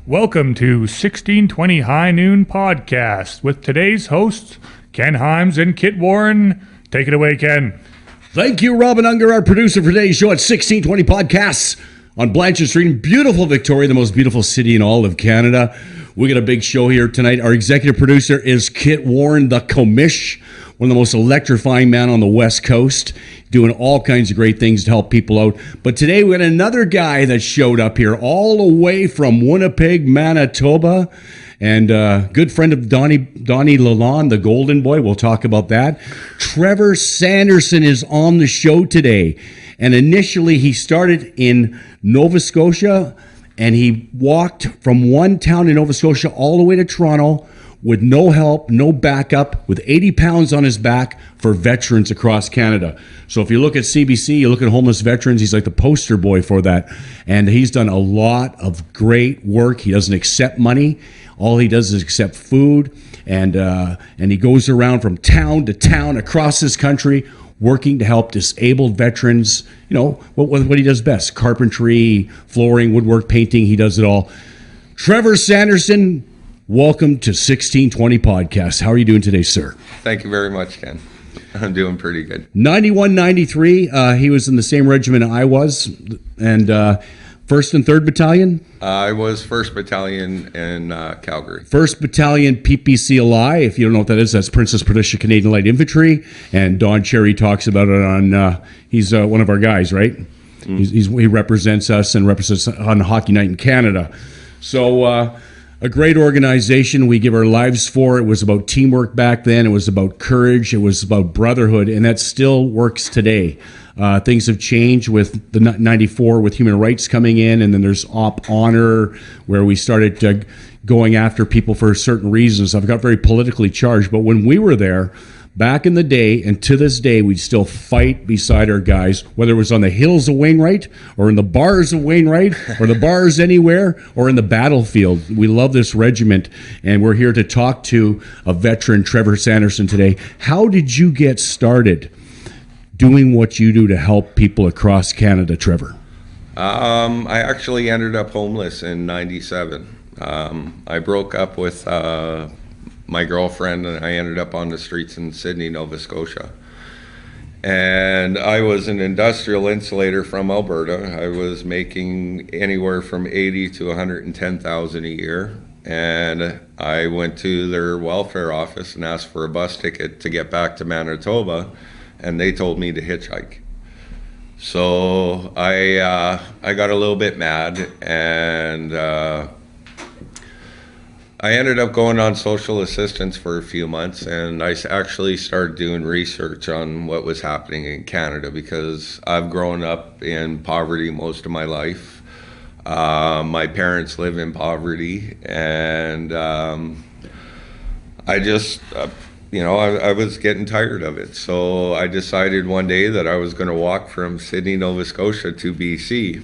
Welcome to 1620 High Noon Podcast with today's hosts, Ken Himes and Kit Warren. Take it away, Ken. Thank you, Robin Unger, our producer for today's show at 1620 Podcasts on Blanchard Street in beautiful Victoria, the most beautiful city in all of Canada. We got a big show here tonight. Our executive producer is Kit Warren, the commish, one of the most electrifying men on the West Coast, doing all kinds of great things to help people out. But today we got another guy that showed up here all the way from Winnipeg, Manitoba, and good friend of Donnie Lalonde, the Golden Boy. We'll talk about that. Trevor Sanderson is on the show today. And initially he started in Nova Scotia, and he walked from one town in Nova Scotia all the way to Toronto with no help, no backup, with 80 pounds on his back for veterans across Canada. So if you look at CBC, you look at homeless veterans, he's like the poster boy for that. And he's done a lot of great work. He doesn't accept money. All he does is accept food. And he goes around from town to town across this country working to help disabled veterans, you know, what he does best: carpentry, flooring, woodwork, painting. He does it all. Trevor Sanderson, welcome to 1620 Podcast. How are you doing today, sir? Thank you very much, Ken. I'm doing pretty good. 91, 93, he was in the same regiment I was, and 1st and 3rd Battalion? I was 1st Battalion in Calgary. 1st Battalion PPCLI, if you don't know what that is, that's Princess Patricia Canadian Light Infantry, and Don Cherry talks about it on, he's one of our guys, right? He represents us and represents on Hockey Night in Canada. So, a great organization we give our lives for. It was about teamwork back then. It was about courage. It was about brotherhood, and that still works today. Things have changed with the 94 with human rights coming in, and then there's Op Honor, where we started going after people for certain reasons. I've got very politically charged, but when we were there, back in the day, and to this day, we'd still fight beside our guys, whether it was on the hills of Wainwright, or in the bars of Wainwright, or the bars anywhere, or in the battlefield. We love this regiment, and we're here to talk to a veteran, Trevor Sanderson, today. How did you get started doing what you do to help people across Canada, Trevor? I actually ended up homeless in 97. I broke up with my girlfriend, and I ended up on the streets in Sydney, Nova Scotia. And I was an industrial insulator from Alberta. I was making anywhere from 80 to 110,000 a year. And I went to their welfare office and asked for a bus ticket to get back to Manitoba, and they told me to hitchhike. So I got a little bit mad, and I ended up going on social assistance for a few months, and I actually started doing research on what was happening in Canada, because I've grown up in poverty most of my life. My parents live in poverty, and I just, I was getting tired of it. So I decided one day that I was going to walk from Sydney, Nova Scotia to BC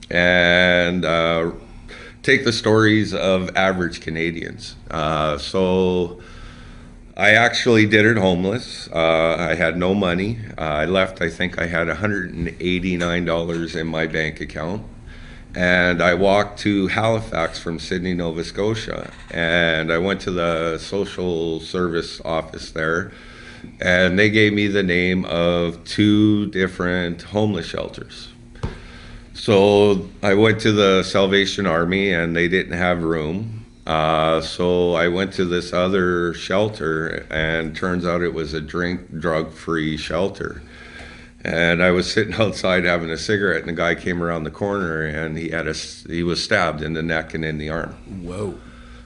and take the stories of average Canadians. So I actually did it homeless. I had no money. I left, I think I had $189 in my bank account. And I walked to Halifax from Sydney, Nova Scotia. And I went to the social service office there. And they gave me the name of 2 different homeless shelters. So I went to the Salvation Army, and they didn't have room. So I went to this other shelter, and turns out it was a drug-free shelter. And I was sitting outside having a cigarette, and the guy came around the corner, and he was stabbed in the neck and in the arm. Whoa.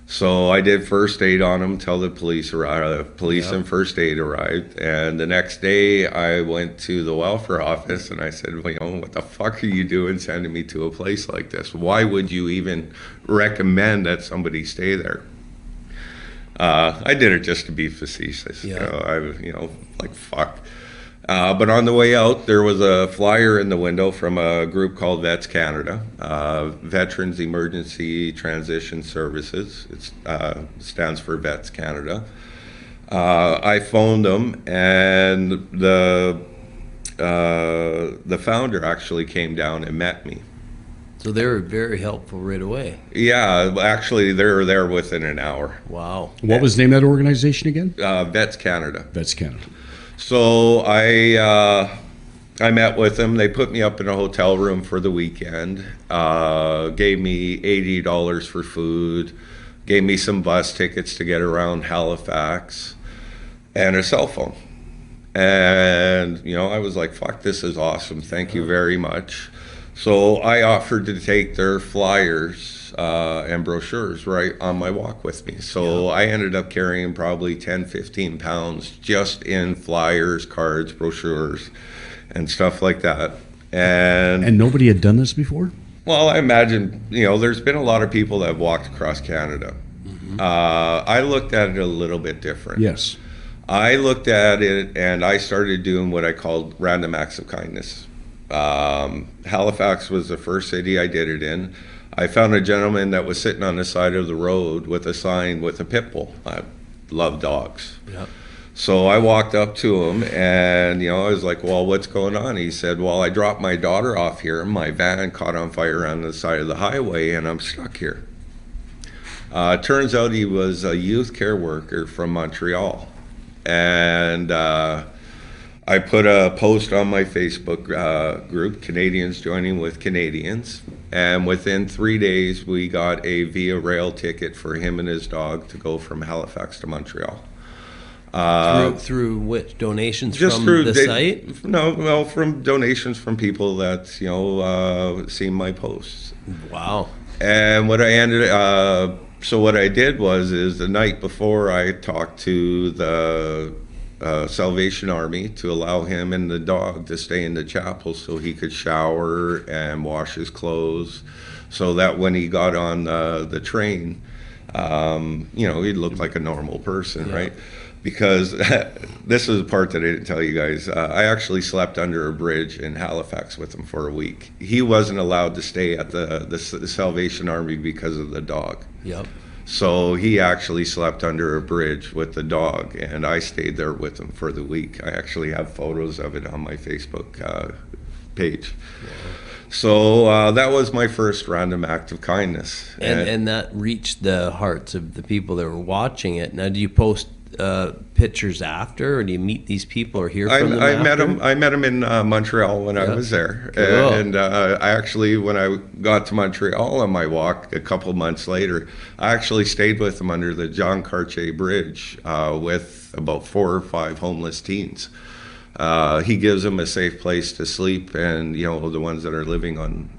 So I did first aid on him till the police arrived. And first aid arrived. And the next day I went to the welfare office, and I said, well, what the fuck are you doing sending me to a place like this? Why would you even recommend that somebody stay there? I did it just to be facetious. Yeah. Like fuck. But on the way out, there was a flyer in the window from a group called Vets Canada, Veterans Emergency Transition Services. It stands for Vets Canada. I phoned them, and the founder actually came down and met me. So they were very helpful right away. Yeah, actually, they were there within an hour. Wow. What was the name of that organization again? Vets Canada. Vets Canada. So I met with them. They put me up in a hotel room for the weekend, gave me $80 for food, gave me some bus tickets to get around Halifax, and a cell phone. And, I was like, fuck, this is awesome. Thank you very much. So I offered to take their flyers and brochures right on my walk with me. So I ended up carrying probably 10, 15 pounds just in flyers, cards, brochures, and stuff like that. And nobody had done this before? Well, I imagine, there's been a lot of people that have walked across Canada. I looked at it a little bit different. Yes. I looked at it and I started doing what I called random acts of kindness. Halifax was the first city I did it in. I found a gentleman that was sitting on the side of the road with a sign with a pit bull. I love dogs. Yep. So I walked up to him and, I was like, well, what's going on? He said, well, I dropped my daughter off here. My van caught on fire on the side of the highway and I'm stuck here. Turns out he was a youth care worker from Montreal. And I put a post on my Facebook group, Canadians Joining with Canadians, and within 3 days we got a Via Rail ticket for him and his dog to go from Halifax to Montreal. Through which donations Just from through the site? No, well, from donations from people that seen my posts. Wow. And what I did was the night before I talked to the Salvation Army to allow him and the dog to stay in the chapel so he could shower and wash his clothes, so that when he got on the train, he'd look like a normal person, right? Because this is the part that I didn't tell you guys. I actually slept under a bridge in Halifax with him for a week. He wasn't allowed to stay at the Salvation Army because of the dog. Yep. So he actually slept under a bridge with the dog, and I stayed there with him for the week. I actually have photos of it on my Facebook page. Yeah. So that was my first random act of kindness. And that reached the hearts of the people that were watching it. Now, do you post pictures after, or do you meet these people or hear from them after? I met him in Montreal when I was there. Cool. And I actually, when I got to Montreal on my walk a couple months later, I actually stayed with him under the John Cartier Bridge with about 4 or 5 homeless teens. He gives them a safe place to sleep, and the ones that are living on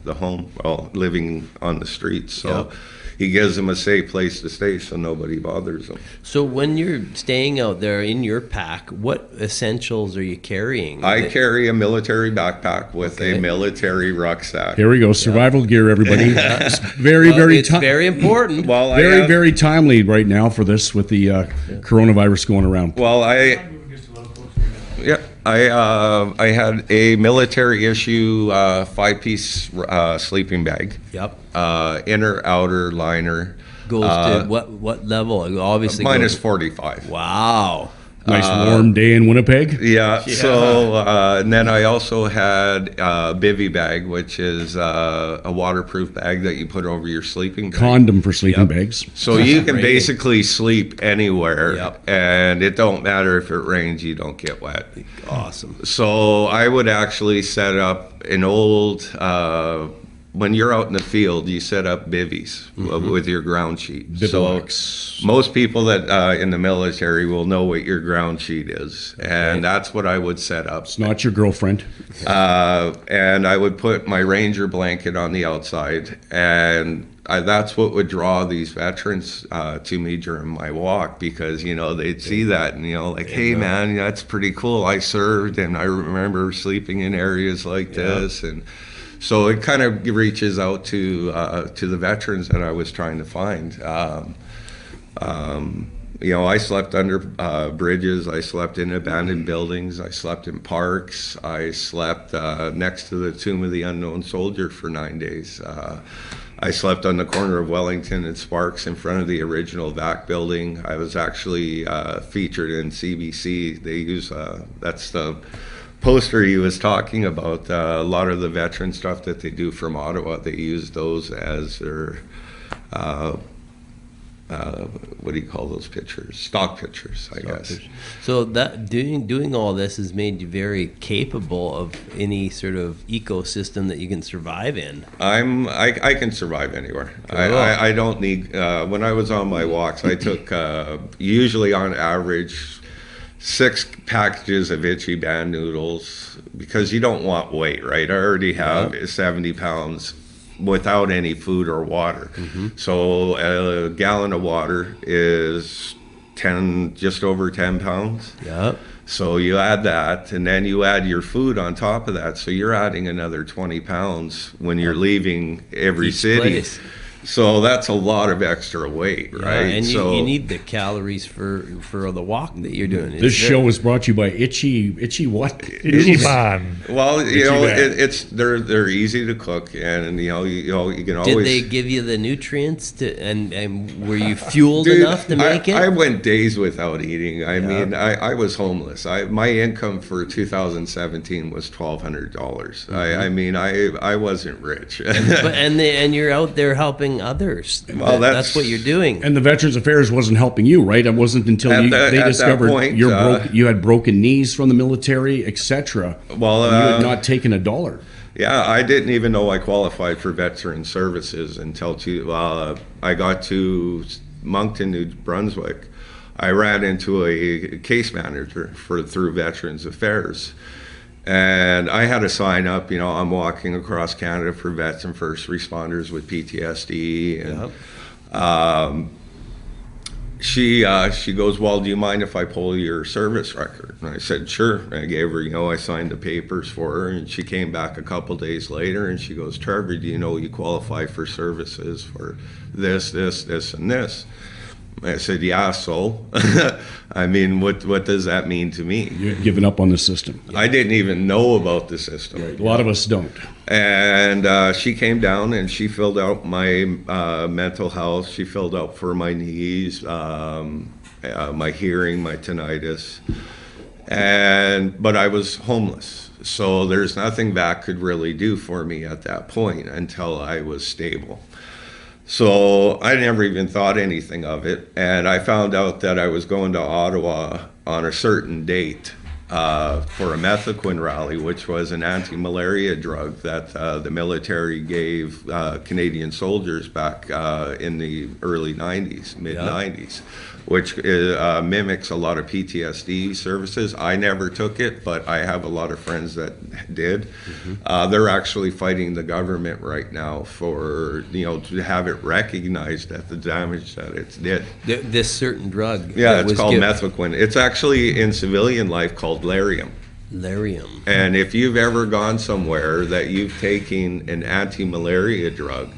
the home, living on the streets. So he gives them a safe place to stay, so nobody bothers them. So when you're staying out there in your pack, what essentials are you carrying? I carry a military backpack with a military rucksack. Here we go, survival gear, everybody. It's very important. Well, very timely right now for this with the coronavirus going around. Well, I had a military issue 5-piece sleeping bag. Yep. Inner, outer, liner. Goes to what level? Obviously minus 45. Wow. Nice warm day in Winnipeg. Yeah. So and then I also had a bivy bag, which is a waterproof bag that you put over your sleeping bag. Condom for sleeping bags. So you can basically sleep anywhere, and it don't matter if it rains, you don't get wet. Awesome. So I would actually set up an old. When you're out in the field, you set up bivvies with your ground sheet. Bivouacs. So most people that in the military will know what your ground sheet is, and that's what I would set up. It's not your girlfriend. And I would put my Ranger blanket on the outside, and that's what would draw these veterans to me during my walk, because they'd see that and like, hey man, that's pretty cool. I served, and I remember sleeping in areas like this, and. So it kind of reaches out to the veterans that I was trying to find. I slept under bridges. I slept in abandoned buildings. I slept in parks. I slept next to the Tomb of the Unknown Soldier for 9 days. I slept on the corner of Wellington and Sparks in front of the original VAC building. I was actually featured in CBC. They use that's the poster he was talking about, a lot of the veteran stuff that they do from Ottawa, they use those as their, what do you call those pictures? Stock pictures, I guess. So that doing all this has made you very capable of any sort of ecosystem that you can survive in. I can survive anywhere. Cool. I don't need. When I was on my walks, I took usually on average 6 packages of itchy band noodles because you don't want weight, right? I already have 70 pounds without any food or water. So a gallon of water is just over 10 pounds. Yep. So you add that, and then you add your food on top of that. So you're adding another 20 pounds when you're leaving every city. Place. So that's a lot of extra weight, right? And so you need the calories for the walk that you're doing. This show was brought to you by Itchy what? Itchy Bun. Well, they're easy to cook, and you can always. Did they give you the nutrients and were you fueled enough to make it? I went days without eating. I mean, I was homeless. My income for 2017 was $1,200. I mean, I wasn't rich. and you're out there helping others. Well, that's what you're doing. And the Veterans Affairs wasn't helping you, right? It wasn't until they discovered you had broken knees from the military, etc. Well, you had not taken a dollar. Yeah, I didn't even know I qualified for veteran services until I got to Moncton, New Brunswick. I ran into a case manager through Veterans Affairs. And I had to sign up, I'm walking across Canada for vets and first responders with PTSD. And she goes, well, do you mind if I pull your service record? And I said, sure. And I gave her, I signed the papers for her. And she came back a couple days later and she goes, Trevor, do you know you qualify for services for this, and this? I said, yeah, so, I mean, what does that mean to me? You're giving up on the system. I didn't even know about the system. Right. A lot of us don't. And she came down and she filled out my mental health. She filled out for my knees, my hearing, my tinnitus. But I was homeless. So there's nothing that could really do for me at that point until I was stable. So I never even thought anything of it. And I found out that I was going to Ottawa on a certain date for a methaquin rally, which was an anti-malaria drug that the military gave Canadian soldiers back in the early 90s, mid-90s, which mimics a lot of PTSD services. I never took it, but I have a lot of friends that did. They're actually fighting the government right now for, to have it recognized at the damage that it did. This certain drug. Yeah, it's called methaquin. It's actually in civilian life called Lariam. And if you've ever gone somewhere that you've taken an anti-malaria drug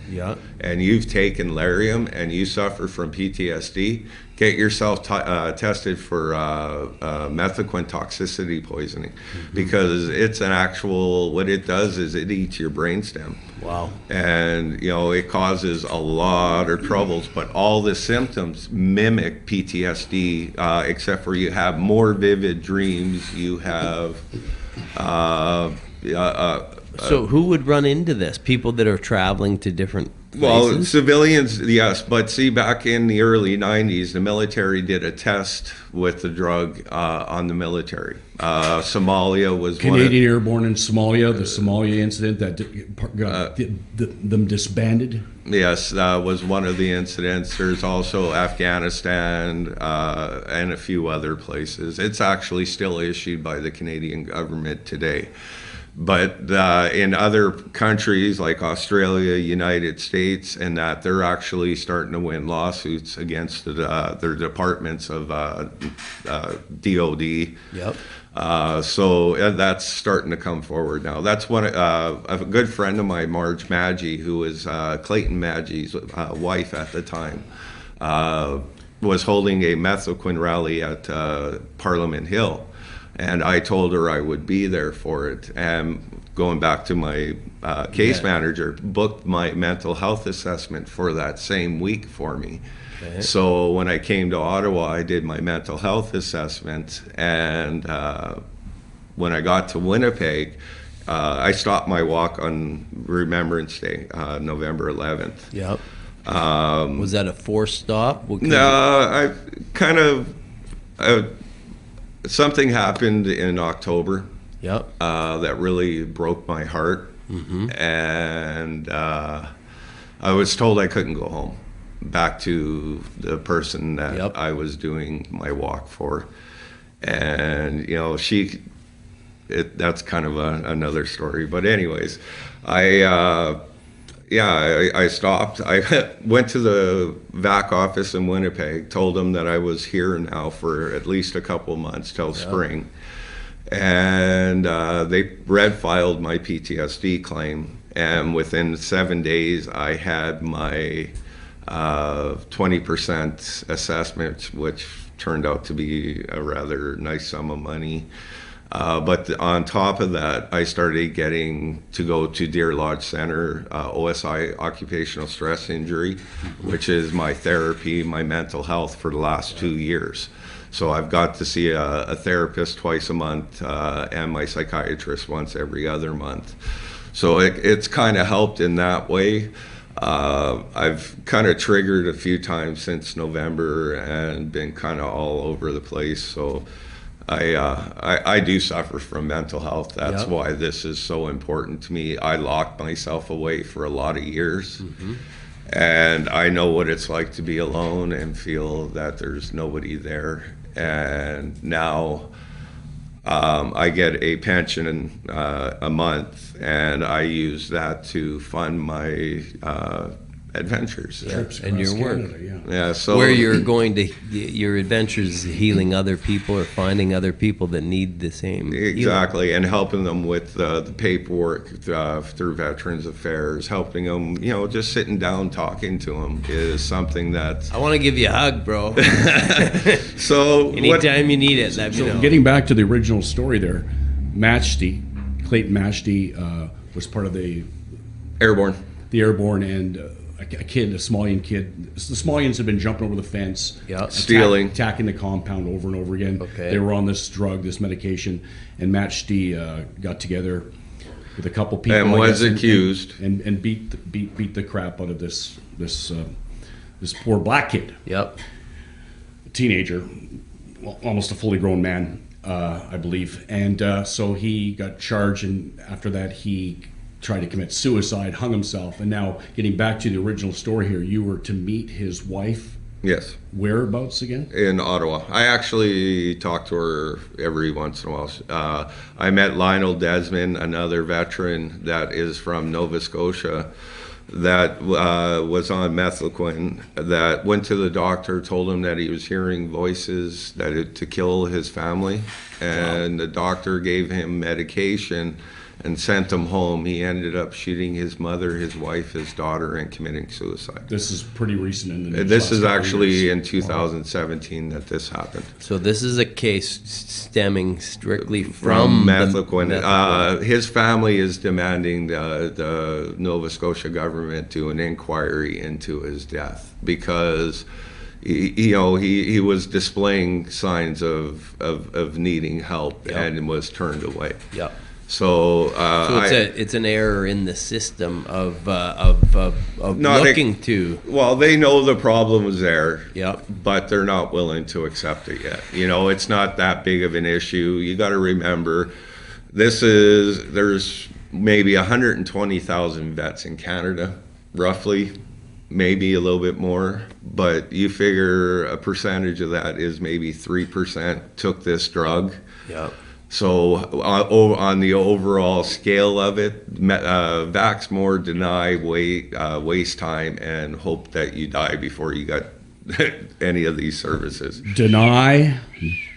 and you've taken Lariam and you suffer from PTSD, get yourself tested for methaquin toxicity poisoning, because it's an actual, what it does is it eats your brainstem. Wow. And, it causes a lot of troubles, but all the symptoms mimic PTSD, except for you have more vivid dreams, you have... so who would run into this? People that are traveling to different places? Well, civilians, yes. But see, back in the early 90s, the military did a test with the drug on the military. Somalia was Canadian Airborne in Somalia, the Somalia incident that got them disbanded. Yes, that was one of the incidents. There's also Afghanistan and a few other places. It's actually still issued by the Canadian government today. But in other countries like Australia, United States, and that, they're actually starting to win lawsuits against their departments of DOD. Yep. So that's starting to come forward now. That's one. A good friend of mine, Marge Maggi, who was Clayton Maggi's wife at the time, was holding a methaquin rally at Parliament Hill. And I told her I would be there for it. And going back to my case manager, booked my mental health assessment for that same week for me. Okay. So when I came to Ottawa, I did my mental health assessment, and when I got to Winnipeg, I stopped my walk on Remembrance Day, November 11th. Yep. Was that a forced stop? No, I kind of something happened in October. Yep. That really broke my heart, and I was told I couldn't go home back to the person that I was doing my walk for, and that's kind of another story. But anyways, I stopped. I went to the VAC office in Winnipeg, told them that I was here now for at least a couple months till spring. And they red filed my PTSD claim. And within 7 days, I had my 20% assessment, which turned out to be a rather nice sum of money. But on top of that, I started getting to go to Deer Lodge Center, OSI, occupational stress injury, which is my therapy, my mental health for the last 2 years. So I've got to see a therapist twice a month and my psychiatrist once every other month. So it's kind of helped in that way. I've kind of triggered a few times since November and been kind of all over the place. So I do suffer from mental health. That's why this is so important to me. I locked myself away for a lot of years. And I know what it's like to be alone and feel that there's nobody there. And now I get a pension a month, and I use that to fund my adventures. Trips and your across work. Canada, Yeah, so Where you're going to, your adventures healing other people or finding other people that need the same exactly, and helping them with the paperwork through Veterans Affairs, helping them, just sitting down talking to them is something that I want to give you a hug, bro. so Anytime you need it, let me know. Getting back to the original story there, Clayton Mashty was part of the Airborne. Airborne, and a Somalian kid. The Somalians had been jumping over the fence, stealing, attacking the compound over and over again. Okay. They were on this drug, this medication, and Mashty got together with a couple people and was accused and beat the crap out of this poor black kid. Yep. A teenager, almost a fully grown man, I believe, and so he got charged, and after that he tried to commit suicide, hung himself. And now, getting back to the original story here, you were to meet his wife. Yes. Whereabouts again? In Ottawa. I actually talk to her every once in a while. I met Lionel Desmond, another veteran that is from Nova Scotia, that was on methylquin, that went to the doctor, told him that he was hearing voices to kill his family, and the doctor gave him medication and sent him home. He ended up shooting his mother, his wife, his daughter, and committing suicide. This is pretty recent in the news. This is actually in 2017 that this happened. So this is a case stemming strictly from methylquin. His family is demanding the Nova Scotia government do an inquiry into his death because he was displaying signs of needing help and was turned away. Yep. So it's an error in the system of looking to. Well, they know the problem is there, Yep. but they're not willing to accept it yet. It's not that big of an issue. You got to remember, there's maybe 120,000 vets in Canada, roughly, maybe a little bit more. But you figure a percentage of that is maybe 3% took this drug. Yep. So on the overall scale of it, vax more deny, waste time, and hope that you die before you got any of these services. Deny,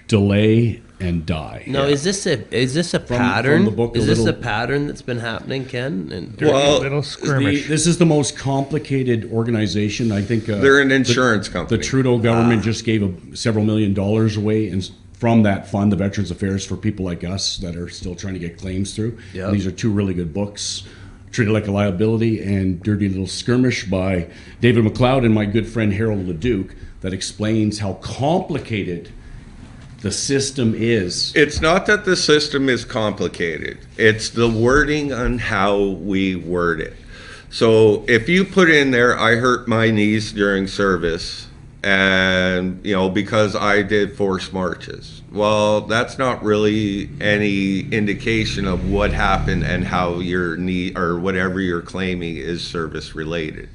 delay, and die. No, is this a pattern? From the book, is this a pattern that's been happening, Ken? Little skirmish. This is the most complicated organization. I think they're an insurance company. The Trudeau government just gave several $1 million away, and from that fund, the Veterans Affairs, for people like us that are still trying to get claims through. Yep. These are two really good books, Treated Like a Liability and Dirty Little Skirmish by David McLeod and my good friend Harold Leduc, that explains how complicated the system is. It's not that the system is complicated. It's the wording on how we word it. So if you put in there, I hurt my knees during service, and because I did forced marches. Well, that's not really any indication of what happened and how your knee or whatever you're claiming is service related.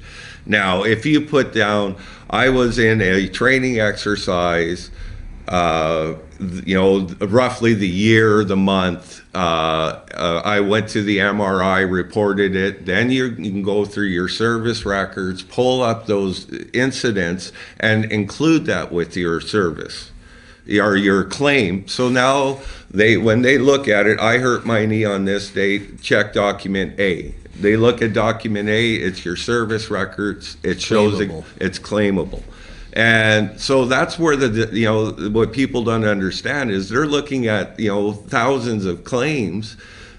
Now, if you put down, I was in a training exercise, roughly the year, the month, I went to the MRI, reported it, then you can go through your service records, pull up those incidents, and include that with your service or your claim. So now when they look at it, I hurt my knee on this date, check document A. They look at document A, it's your service records, it shows it's claimable. And so that's where what people don't understand is they're looking at, thousands of claims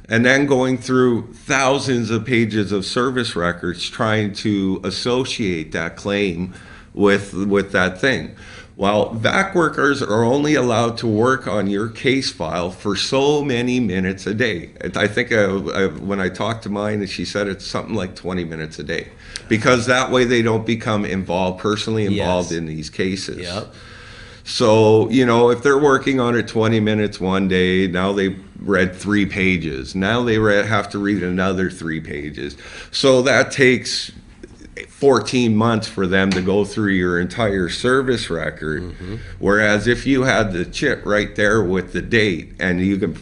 and then going through thousands of pages of service records trying to associate that claim with that thing. Well, VAC workers are only allowed to work on your case file for so many minutes a day. I think when I talked to mine, she said it's something like 20 minutes a day, because that way they don't become personally involved in these cases. Yep. So, if they're working on it 20 minutes one day, now they read 3 pages. Now they have to read another 3 pages. So that takes 14 months for them to go through your entire service record. Mm-hmm. Whereas if you had the chip right there with the date, and you can,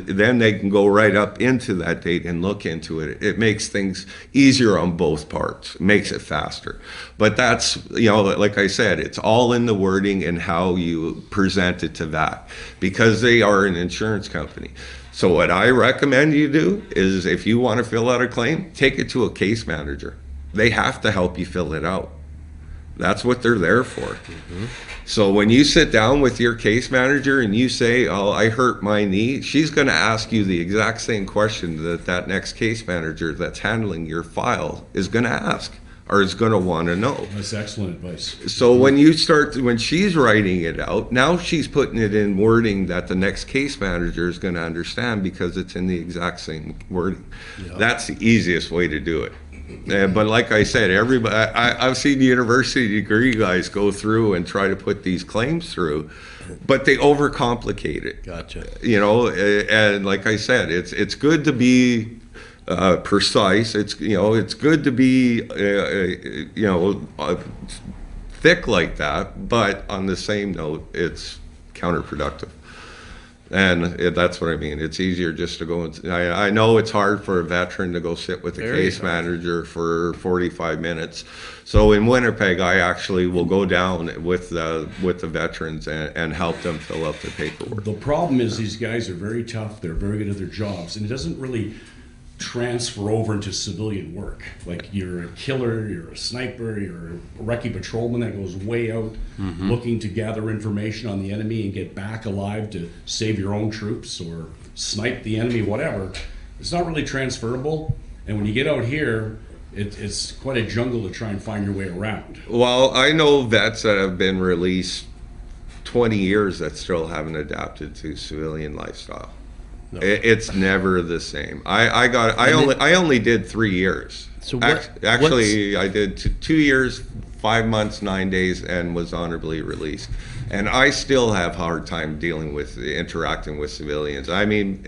then they can go right up into that date and look into it. It makes things easier on both parts. It makes it faster. But that's, like I said, it's all in the wording and how you present it to VAC, because they are an insurance company. So what I recommend you do is, if you want to fill out a claim, take it to a case manager. They have to help you fill it out. That's what they're there for. Mm-hmm. So when you sit down with your case manager and you say, "Oh, I hurt my knee," she's going to ask you the exact same question that next case manager that's handling your file is going to ask, or is going to want to know. That's excellent advice. So when she's writing it out, now she's putting it in wording that the next case manager is going to understand, because it's in the exact same wording. Yep. That's the easiest way to do it. But like I said, I've seen university degree guys go through and try to put these claims through, but they overcomplicate it. Gotcha. And like I said, it's good to be precise. It's good to be thick like that, but on the same note, it's counterproductive. And that's what I mean. It's easier just to go and, I know it's hard for a veteran to go sit with the case manager for 45 minutes. So in Winnipeg, I actually will go down with the veterans and help them fill out the paperwork. The problem is these guys are very tough. They're very good at their jobs, and it doesn't really transfer over into civilian work. Like, you're a killer, you're a sniper, you're a recce patrolman that goes way out looking to gather information on the enemy and get back alive to save your own troops or snipe the enemy, whatever. It's not really transferable, and when you get out here, it's quite a jungle to try and find your way around. Well, I know vets that have been released 20 years that still haven't adapted to civilian lifestyle. No. It's never the same. I only did 3 years. So I did 2 years, 5 months, 9 days, and was honorably released. And I still have hard time interacting with civilians. I mean,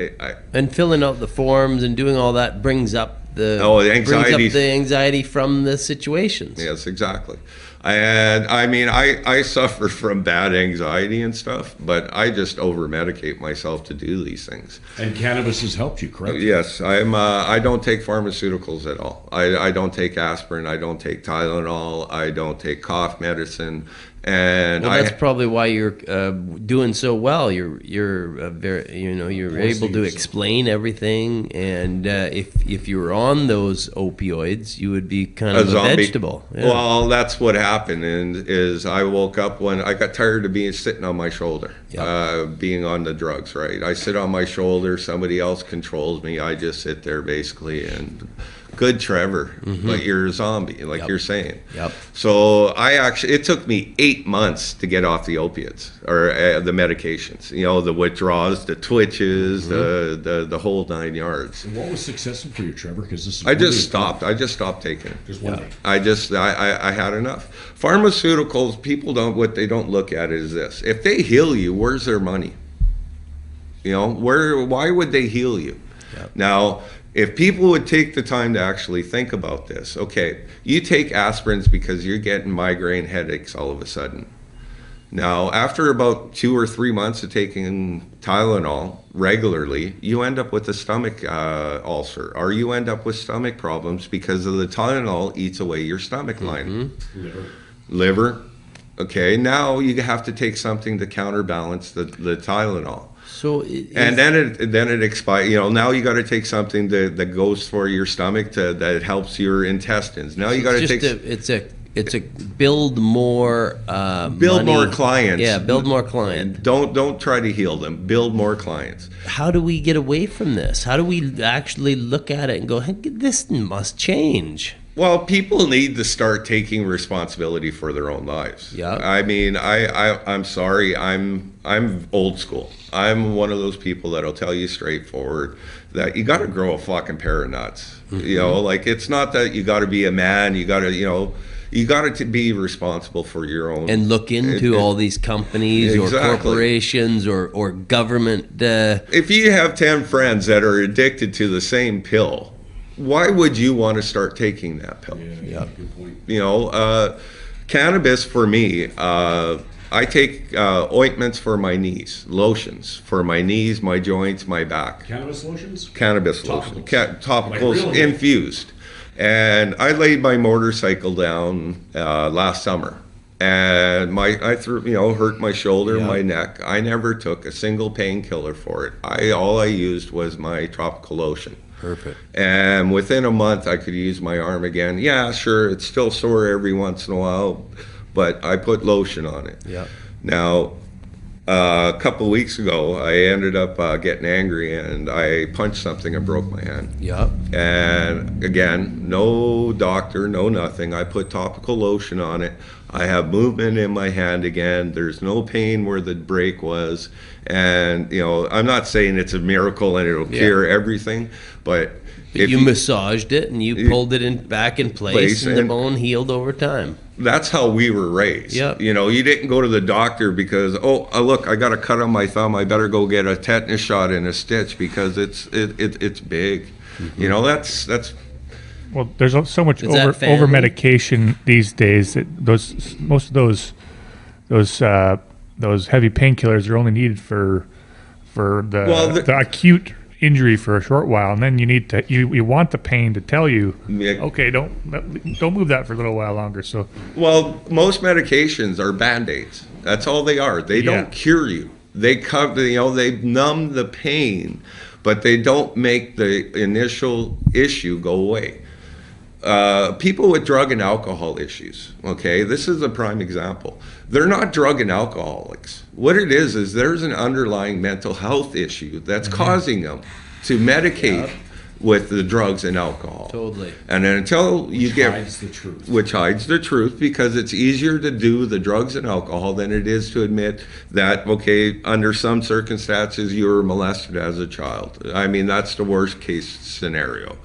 and filling out the forms and doing all that brings up the anxiety from the situations. Yes, exactly. And I mean, I suffer from bad anxiety and stuff, but I just over-medicate myself to do these things. And cannabis has helped you, correct? Yes, I don't take pharmaceuticals at all. I don't take aspirin. I don't take Tylenol. I don't take cough medicine. And that's probably why you're doing so well. You're able to explain everything, and if you were on those opioids, you would be kind of a vegetable. Yeah. Well, that's what happened. Is I woke up when I got tired of sitting on my shoulder, being on the drugs. Right, I sit on my shoulder. Somebody else controls me. I just sit there basically and good Trevor, but you're a zombie, like you're saying. Yep. So it took me 8 months to get off the opiates or the medications. You know, the withdrawals, the twitches, the whole 9 yards. And what was successful for you, Trevor? Because this is I just stopped. I just stopped taking it. Just one day. I had enough. Pharmaceuticals, what they don't look at is this. If they heal you, where's their money? You know, why would they heal you? Yep. Now, if people would take the time to actually think about this, okay, you take aspirins because you're getting migraine headaches all of a sudden. Now, after about 2 or 3 months of taking Tylenol regularly, you end up with a stomach ulcer, or you end up with stomach problems because of the Tylenol eats away your stomach lining. Liver. Okay, now you have to take something to counterbalance the Tylenol. So then it expires. You know, now you got to take something that goes for your stomach that helps your intestines. Now you got to take. It's a build more more clients. Yeah, build more clients. Don't try to heal them. Build more clients. How do we get away from this? How do we actually look at it and go, hey, this must change? Well, people need to start taking responsibility for their own lives. Yeah. I mean, I'm sorry. I'm old school. I'm one of those people that'll tell you straightforward that you got to grow a fucking pair of nuts. You know, like it's not that you got to be a man. You got to, you got to be responsible for your own. And look into all these companies or corporations or government. If you have 10 friends that are addicted to the same pill, why would you want to start taking that pill? Yeah, good point. You know, cannabis for me, I take ointments for my knees, lotions for my knees, my joints, my back. Cannabis lotions? Cannabis lotions. Topicals Like infused. And I laid my motorcycle down last summer. And I hurt my shoulder, my neck. I never took a single painkiller for it. All I used was my tropical lotion. Perfect. And within a month, I could use my arm again. Yeah, sure, it's still sore every once in a while, but I put lotion on it. Yeah. Now, a couple of weeks ago, I ended up getting angry and I punched something and broke my hand. Yeah. And again, no doctor, no nothing. I put topical lotion on it. I have movement in my hand again. There's no pain where the break was. And, I'm not saying it's a miracle and it'll cure everything, but if you massaged it and you pulled it back in place and the bone healed over time. That's how we were raised. Yep. You didn't go to the doctor because, look, I got a cut on my thumb. I better go get a tetanus shot and a stitch because it's big. Mm-hmm. That's well, there's so much over medication these days that most of those heavy painkillers are only needed for the acute injury for a short while, and then you need to you want the pain to tell you, okay, don't move that for a little while longer. So most medications are Band-Aids. That's all they are. They don't cure you. They cover, they numb the pain, but they don't make the initial issue go away. People with drug and alcohol issues, okay, this is a prime example. They're not drug and alcoholics. What it is there's an underlying mental health issue that's causing them to medicate with the drugs and alcohol. Totally. And then until you get... hides the truth. Which hides the truth, because it's easier to do the drugs and alcohol than it is to admit that, okay, under some circumstances you were molested as a child. I mean, that's the worst case scenario.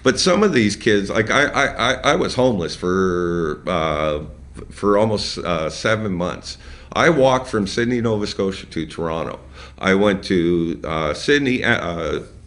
But some of these kids, like I was homeless for almost 7 months. I walked from Sydney, Nova Scotia to Toronto. I went to Sydney,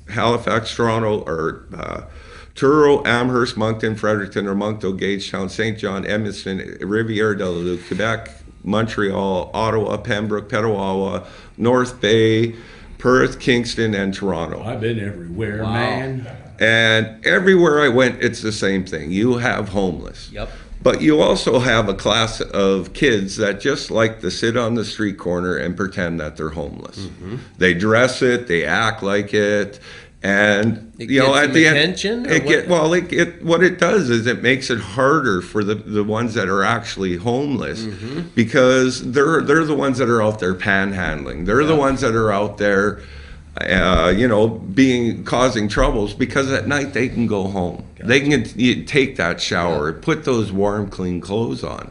Halifax, Toronto, or Truro, Amherst, Moncton, Fredericton, or Moncton, Gagetown, St. John, Edmonton, Rivière-du-Loup, Quebec, Montreal, Ottawa, Pembroke, Petawawa, North Bay, Perth, Kingston, and Toronto. I've been everywhere, man. And everywhere I went, it's the same thing. You have homeless. Yep. But you also have a class of kids that just like to sit on the street corner and pretend that they're homeless. Mm-hmm. They dress it, they act like it, and at the attention, end, what it does is it makes it harder for the ones that are actually homeless, because they're the ones that are out there panhandling. They're the ones that are out there causing troubles, because at night they can go home. Gotcha. They can take that shower, put those warm, clean clothes on,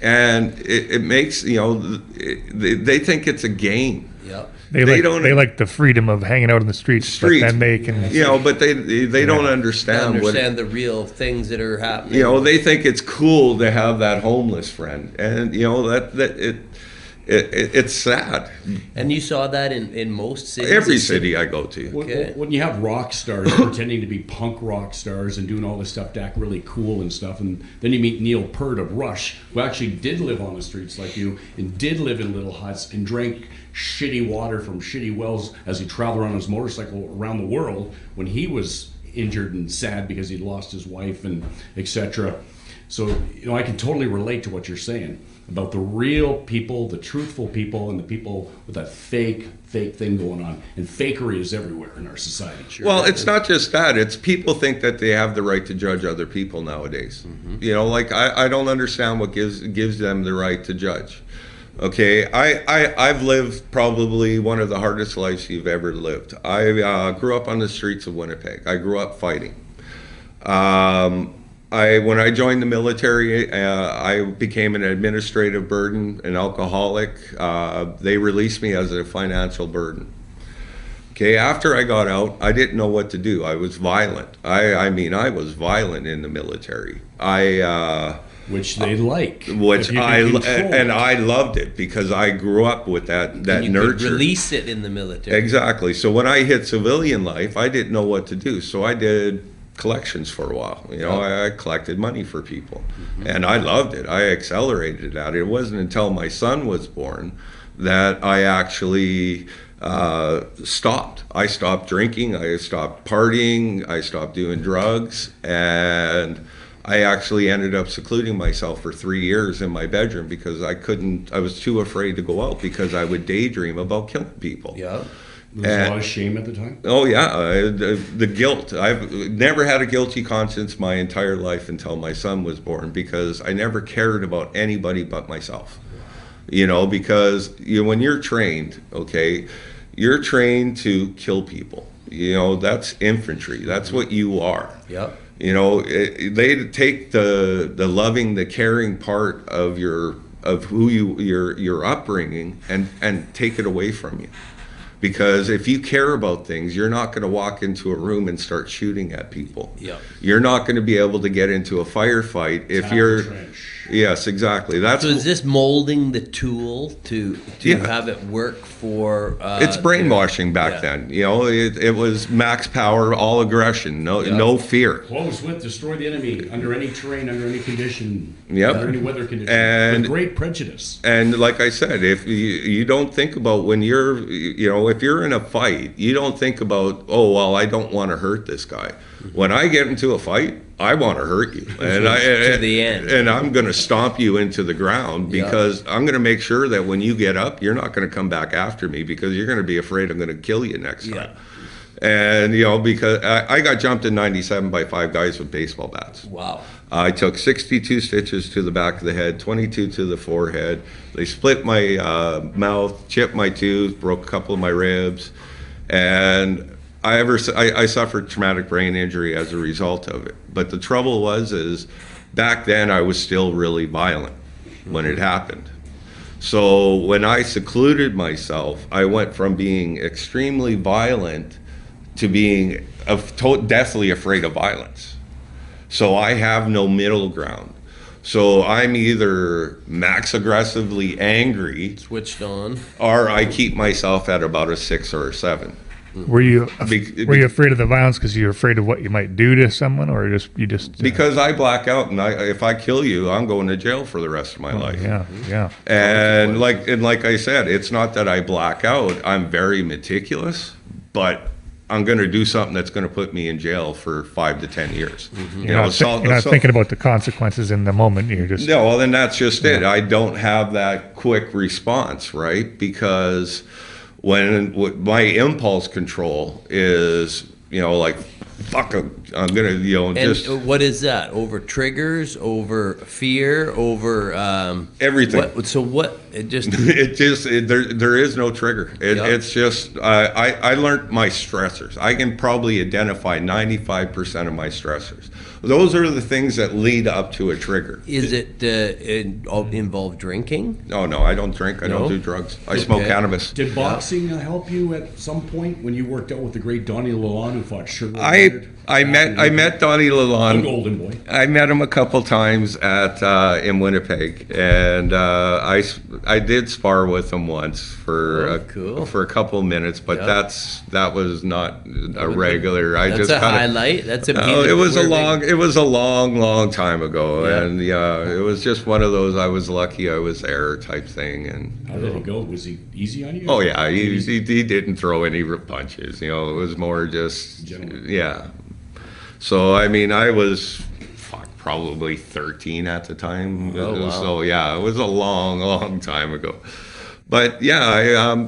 and it makes they think it's a game. Yep. They like the freedom of hanging out in the streets. But then they can, but they don't understand the real things that are happening. They think it's cool to have that homeless friend, and it's sad. And you saw that in most cities? Every city I go to. Okay. When you have rock stars pretending to be punk rock stars and doing all this stuff to act really cool and stuff, and then you meet Neil Peart of Rush, who actually did live on the streets like you and did live in little huts and drank shitty water from shitty wells as he traveled on his motorcycle around the world when he was injured and sad because he'd lost his wife and etc. So, I can totally relate to what you're saying about the real people, the truthful people, and the people with that fake thing going on. And fakery is everywhere in our society. Sure. Well, it's not just that. It's people think that they have the right to judge other people nowadays. I don't understand what gives them the right to judge. Okay, I've lived probably one of the hardest lives you've ever lived. I grew up on the streets of Winnipeg. I grew up fighting. When I joined the military, I became an administrative burden, an alcoholic. They released me as a financial burden. Okay, after I got out, I didn't know what to do. I was violent. I was violent in the military. Which they like. And I loved it because I grew up with that you nurture. Could release it in the military. Exactly. So when I hit civilian life, I didn't know what to do. So I did collections for a while. I collected money for people, and I loved it. I accelerated at it. It wasn't until my son was born that I actually stopped. I stopped drinking. I stopped partying. I stopped doing drugs, and I actually ended up secluding myself for 3 years in my bedroom because I was too afraid to go out because I would daydream about killing people. Yeah. There was a lot of shame at the time? Oh, yeah. The guilt. I've never had a guilty conscience my entire life until my son was born because I never cared about anybody but myself. Because when you're trained, okay, you're trained to kill people. That's infantry. That's what you are. Yep. They take the loving, the caring part of your upbringing and take it away from you. Because if you care about things, you're not going to walk into a room and start shooting at people. Yeah. You're not going to be able to get into a firefight if you're. Yes, exactly. So is this molding the tool to have it work for? It's brainwashing back then. It was max power, all aggression, no fear. Close with, destroy the enemy under any terrain, under any condition, yep. under any weather condition, and with great prejudice. And like I said, if you don't think about when you're, if you're in a fight, you don't think about, I don't want to hurt this guy. When I get into a fight, I want to hurt you, and to the end. And I'm going to stomp you into the ground because I'm going to make sure that when you get up, you're not going to come back after me because you're going to be afraid I'm going to kill you next time. And because I got jumped in '97 by 5 guys with baseball bats. Wow. I took 62 stitches to the back of the head, 22 to the forehead. They split my mouth, chipped my tooth, broke a couple of my ribs, and I suffered traumatic brain injury as a result of it. But the trouble is back then I was still really violent when it happened. So when I secluded myself, I went from being extremely violent to being deathly afraid of violence. So I have no middle ground. So I'm either max aggressively angry, switched on, or I keep myself at about a 6 or a 7. Were you afraid of the violence because you're afraid of what you might do to someone, or you just because I black out and if I kill you, I'm going to jail for the rest of my life. Yeah. And like I said, it's not that I black out. I'm very meticulous, but I'm going to do something that's going to put me in jail for 5 to 10 years. You're not thinking about the consequences in the moment. You're just no. Well, then that's just it. I don't have that quick response, right? Because when my impulse control is, fuck, I'm gonna, And just what is that? Over triggers, over fear, over everything. So what? It just there is no trigger. It's just I learned my stressors. I can probably identify 95% of my stressors. Those are the things that lead up to a trigger. Is it involve drinking? No, I don't drink. I don't do drugs. I smoke cannabis. Did boxing help you at some point when you worked out with the great Donnie Lalonde, who fought Sugar? I met Donnie Lalonde. The golden boy. I met him a couple times in Winnipeg, and I did spar with him once for a couple minutes, but that was not a regular. That's a highlight. That's a beautiful. It was a long time ago, and it was just one of those. I was lucky I was there type thing. And how did it go? Was he easy on you? Oh yeah, he didn't throw any punches. It was more just So I mean, I was probably 13 at the time. Oh, wow. So yeah, it was a long time ago. But yeah,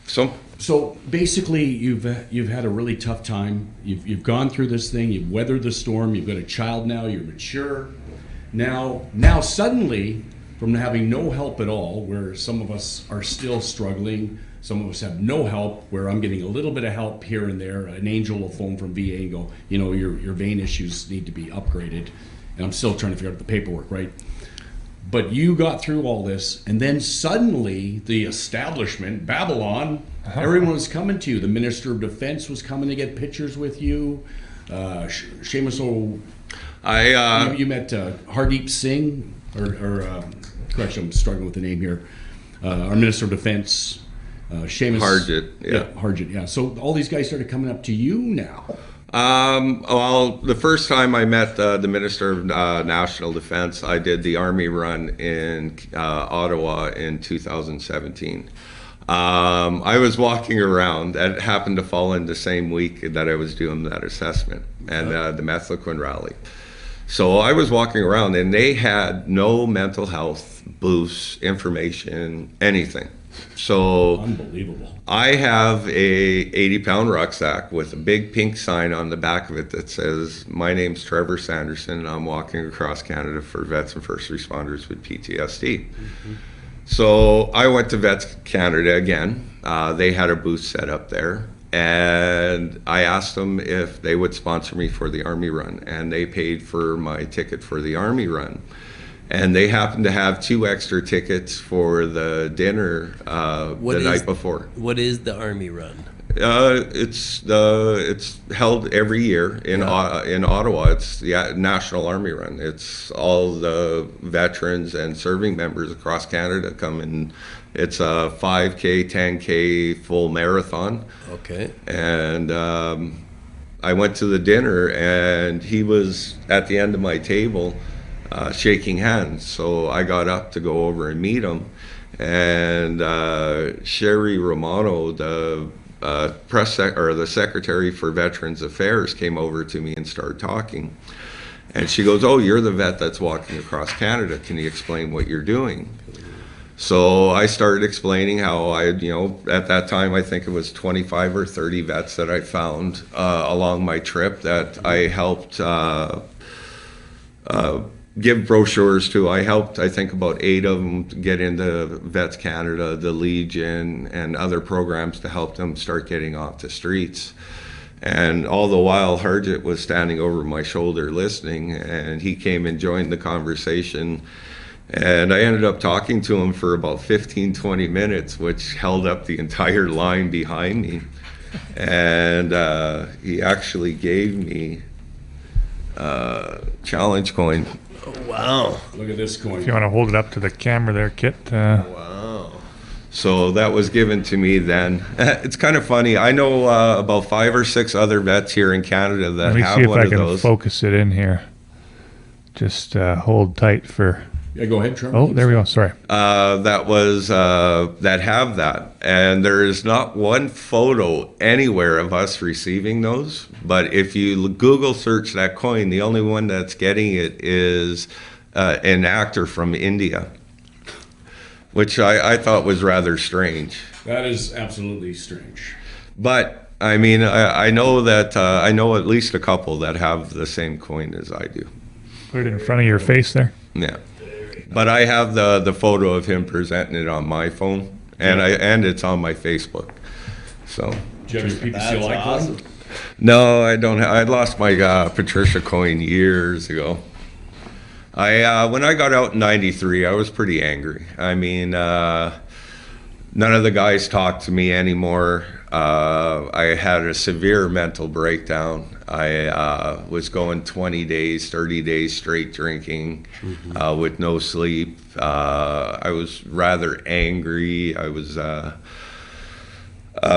So basically, you've had a really tough time. You've gone through this thing. You've weathered the storm. You've got a child now. You're mature. Now suddenly, from having no help at all, where some of us are still struggling, some of us have no help, where I'm getting a little bit of help here and there. An angel will phone from VA and go, your vein issues need to be upgraded. And I'm still trying to figure out the paperwork, right? But you got through all this, and then suddenly the establishment, Babylon, everyone was coming to you. The Minister of Defense was coming to get pictures with you. Seamus you met Hardeep Singh, correction, I'm struggling with the name here. Our Minister of Defense, Seamus Harjit, yeah. So all these guys started coming up to you now. Well, the first time I met the Minister of National Defense, I did the Army run in Ottawa in 2017. I was walking around, and it happened to fall in the same week that I was doing that assessment and the Methloquin rally. So I was walking around, and they had no mental health booths, information, anything. So unbelievable. I have a 80-pound rucksack with a big pink sign on the back of it that says, "My name's Trevor Sanderson, and I'm walking across Canada for vets and first responders with PTSD." Mm-hmm. So I went to Vets Canada again. They had a booth set up there, and I asked them if they would sponsor me for the Army run, and they paid for my ticket for the Army run. And they happened to have 2 extra tickets for the dinner the night before. What is the Army run? It's held every year in Ottawa. It's the National Army Run. It's all the veterans and serving members across Canada come in. It's a 5K, 10K full marathon. Okay. And I went to the dinner, and he was at the end of my table shaking hands. So I got up to go over and meet him. And Sherry Romano, the the Secretary for Veterans Affairs, came over to me and started talking. And she goes, "Oh, you're the vet that's walking across Canada. Can you explain what you're doing?" So I started explaining how I, at that time, I think it was 25 or 30 vets that I found along my trip that I helped give brochures to. I helped, I think, about 8 of them to get into Vets Canada, the Legion, and other programs to help them start getting off the streets. And all the while, Harjit was standing over my shoulder listening, and he came and joined the conversation. And I ended up talking to him for about 15, 20 minutes, which held up the entire line behind me. And he actually gave me a challenge coin. Oh, wow. Look at this coin. If you want to hold it up to the camera there, Kit. Wow. So that was given to me then. It's kind of funny. I know about 5 or 6 other vets here in Canada that have one of those. Let me see if I can focus it in here. Just hold tight for... Yeah, go ahead, Trevor. Oh, there we go. Sorry. That have that. And there is not one photo anywhere of us receiving those. But if you Google search that coin, the only one that's getting it is an actor from India, which I thought was rather strange. That is absolutely strange. But I mean, I know that I know at least a couple that have the same coin as I do. Put it in front of your face there. Yeah, but I have the photo of him presenting it on my phone, and it's on my Facebook. So. Do you have your PPCL icon? No, I don't. I lost my Patricia coin years ago. When I got out in '93, I was pretty angry. I mean, none of the guys talked to me anymore. I had a severe mental breakdown. I was going 20 days, 30 days straight drinking with no sleep. I was rather angry. I was a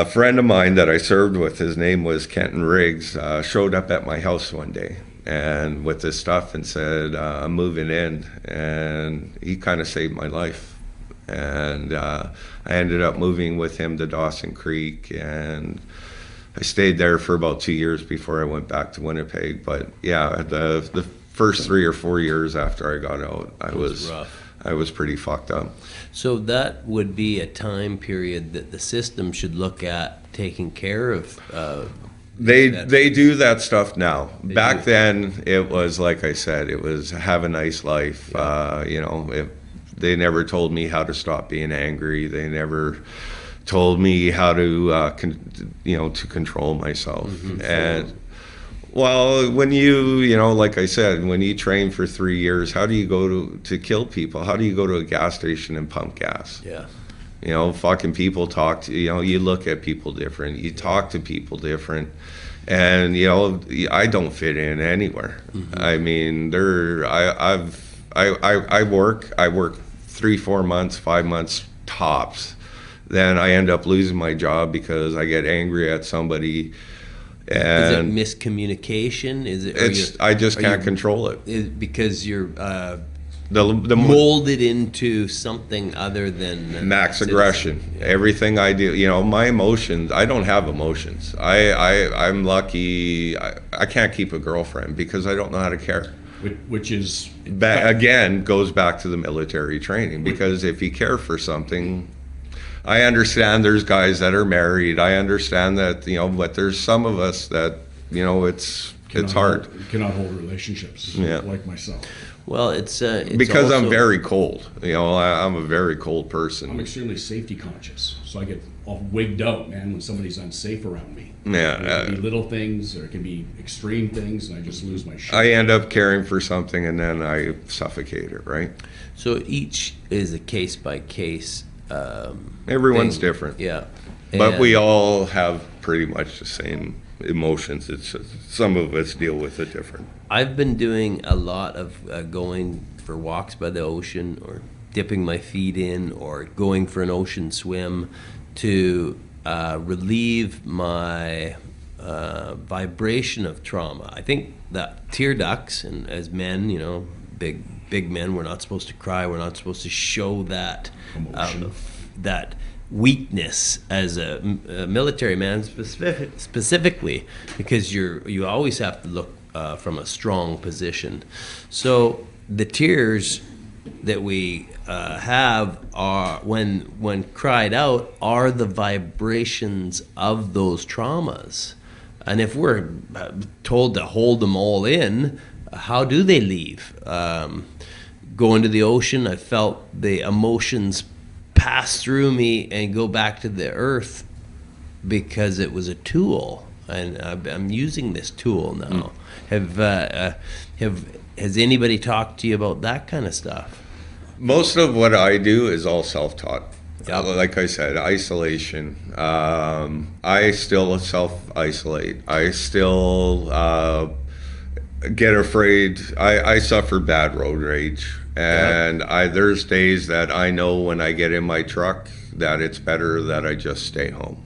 friend of mine that I served with, his name was Kenton Riggs, showed up at my house one day and with his stuff and said, I'm moving in. And he kind of saved my life. And I ended up moving with him to Dawson Creek, and I stayed there for about 2 years before I went back to Winnipeg. But yeah, the first 3 or 4 years after I got out, I was pretty fucked up. So that would be a time period that the system should look at taking care of. They do that stuff now. Back then, it was like I said, it was have a nice life. Yeah. They never told me how to stop being angry. They never told me how to, to control myself. And well, when like I said, when you train for 3 years, how do you go to kill people? How do you go to a gas station and pump gas? Yeah. Fucking people talk to, you look at people different. You talk to people different. And, I don't fit in anywhere. I mean, I work 3-4 months, 5 months tops. Then I end up losing my job because I get angry at somebody. And is it miscommunication? I just can't control it. Because you're the molded into something other than max aggression. Yeah. Everything I do, my emotions. I don't have emotions. I'm lucky. I can't keep a girlfriend because I don't know how to care. Which is again goes back to the military training, because if you care for something, I understand there's guys that are married. I understand that, but there's some of us that, it's hard. Cannot hold relationships like myself. Well, it's because also, I'm very cold. I'm a very cold person. I'm extremely safety conscious, so I get all wigged out, man, when somebody's unsafe around me. Yeah, it can be little things, or it can be extreme things, and I just lose my shit. I end up caring for something, and then I suffocate it. Right. So each is a case by case. Everyone's different. Yeah. But we all have pretty much the same emotions. It's just, some of us deal with it different. I've been doing a lot of going for walks by the ocean, or dipping my feet in, or going for an ocean swim to relieve my vibration of trauma. I think that tear ducts, and as men, big men, we're not supposed to cry. We're not supposed to show that that weakness as a military man, specifically, because you always have to look from a strong position. So the tears that we have are, when cried out, are the vibrations of those traumas. And if we're told to hold them all in, how do they leave? Going to the ocean, I felt the emotions pass through me and go back to the earth because it was a tool, and I'm using this tool now. Has anybody talked to you about that kind of stuff? Most of what I do is all self-taught. Yep. Like I said, isolation. I still self-isolate. I still get afraid. I suffer bad road rage. And there's days that I know when I get in my truck that it's better that I just stay home.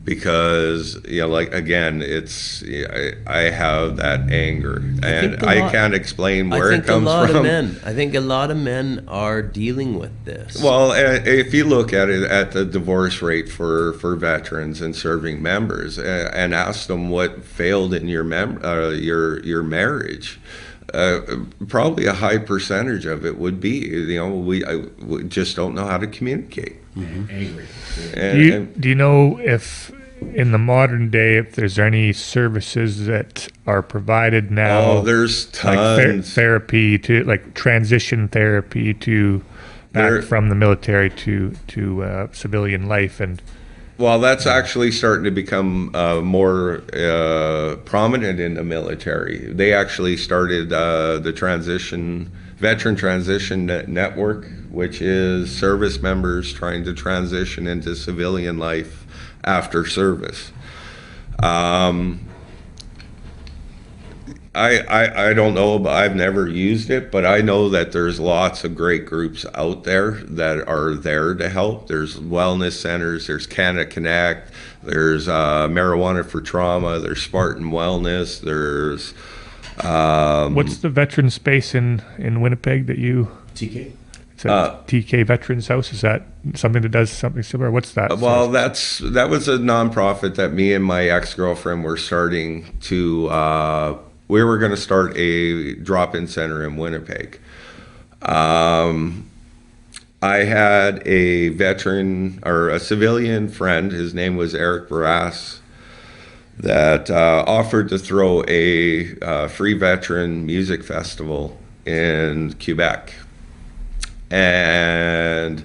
Because, again, I have that anger, and I can't explain where it comes from. I think a lot of men are dealing with this. Well, if you look at it at the divorce rate for veterans and serving members, and ask them what failed in your marriage, probably a high percentage of it would be, we just don't know how to communicate. Angry. Do you know if in the modern day, if there's any services that are provided now. Oh, there's tons. Like therapy to like transition therapy to back from the military to civilian life. And well, that's actually starting to become more prominent in the military. They actually started the Veteran Transition Network, which is service members trying to transition into civilian life after service. I don't know, but I've never used it, but I know that there's lots of great groups out there that are there to help. There's wellness centers, there's Canada Connect, there's Marijuana for Trauma, there's Spartan Wellness, there's... what's the veteran space in Winnipeg that you... TK? It's a TK Veterans House. Is that something that does something similar? What's that? Well, that was a nonprofit that me and my ex-girlfriend were starting to... we were going to start a drop-in center in Winnipeg. I had a veteran or a civilian friend, his name was Eric Barras, that offered to throw a free veteran music festival in Quebec. And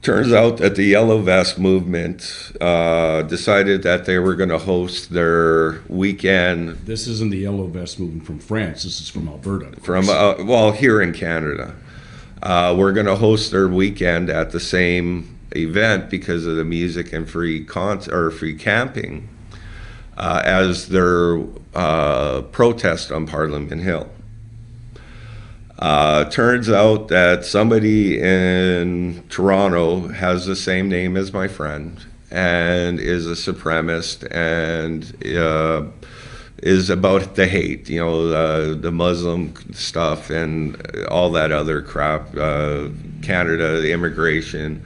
turns out that the Yellow Vest movement decided that they were going to host their weekend. This isn't the Yellow Vest movement from France. This is from Alberta. From here in Canada. We're going to host their weekend at the same event because of the music and free camping as their protest on Parliament Hill. Turns out that somebody in Toronto has the same name as my friend and is a supremacist and is about the hate, the Muslim stuff and all that other crap, Canada, the immigration.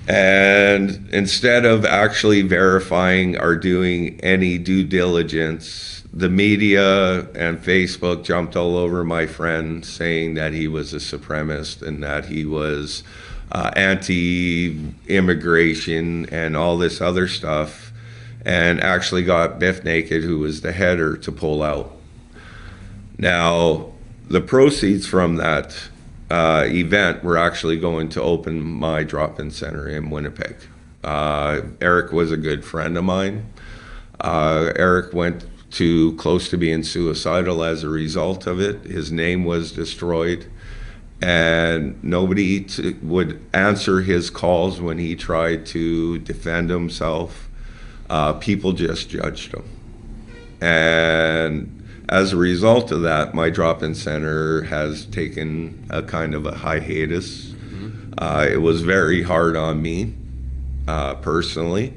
And instead of actually verifying or doing any due diligence, the media and Facebook jumped all over my friend saying that he was a supremacist and that he was anti-immigration and all this other stuff, and actually got Biff Naked, who was the header, to pull out. Now, the proceeds from that event were actually going to open my drop-in center in Winnipeg. Eric was a good friend of mine. Eric went to close to being suicidal as a result of it. His name was destroyed, and nobody would answer his calls when he tried to defend himself. People just judged him. And as a result of that, my drop-in center has taken a kind of a hiatus. It was very hard on me personally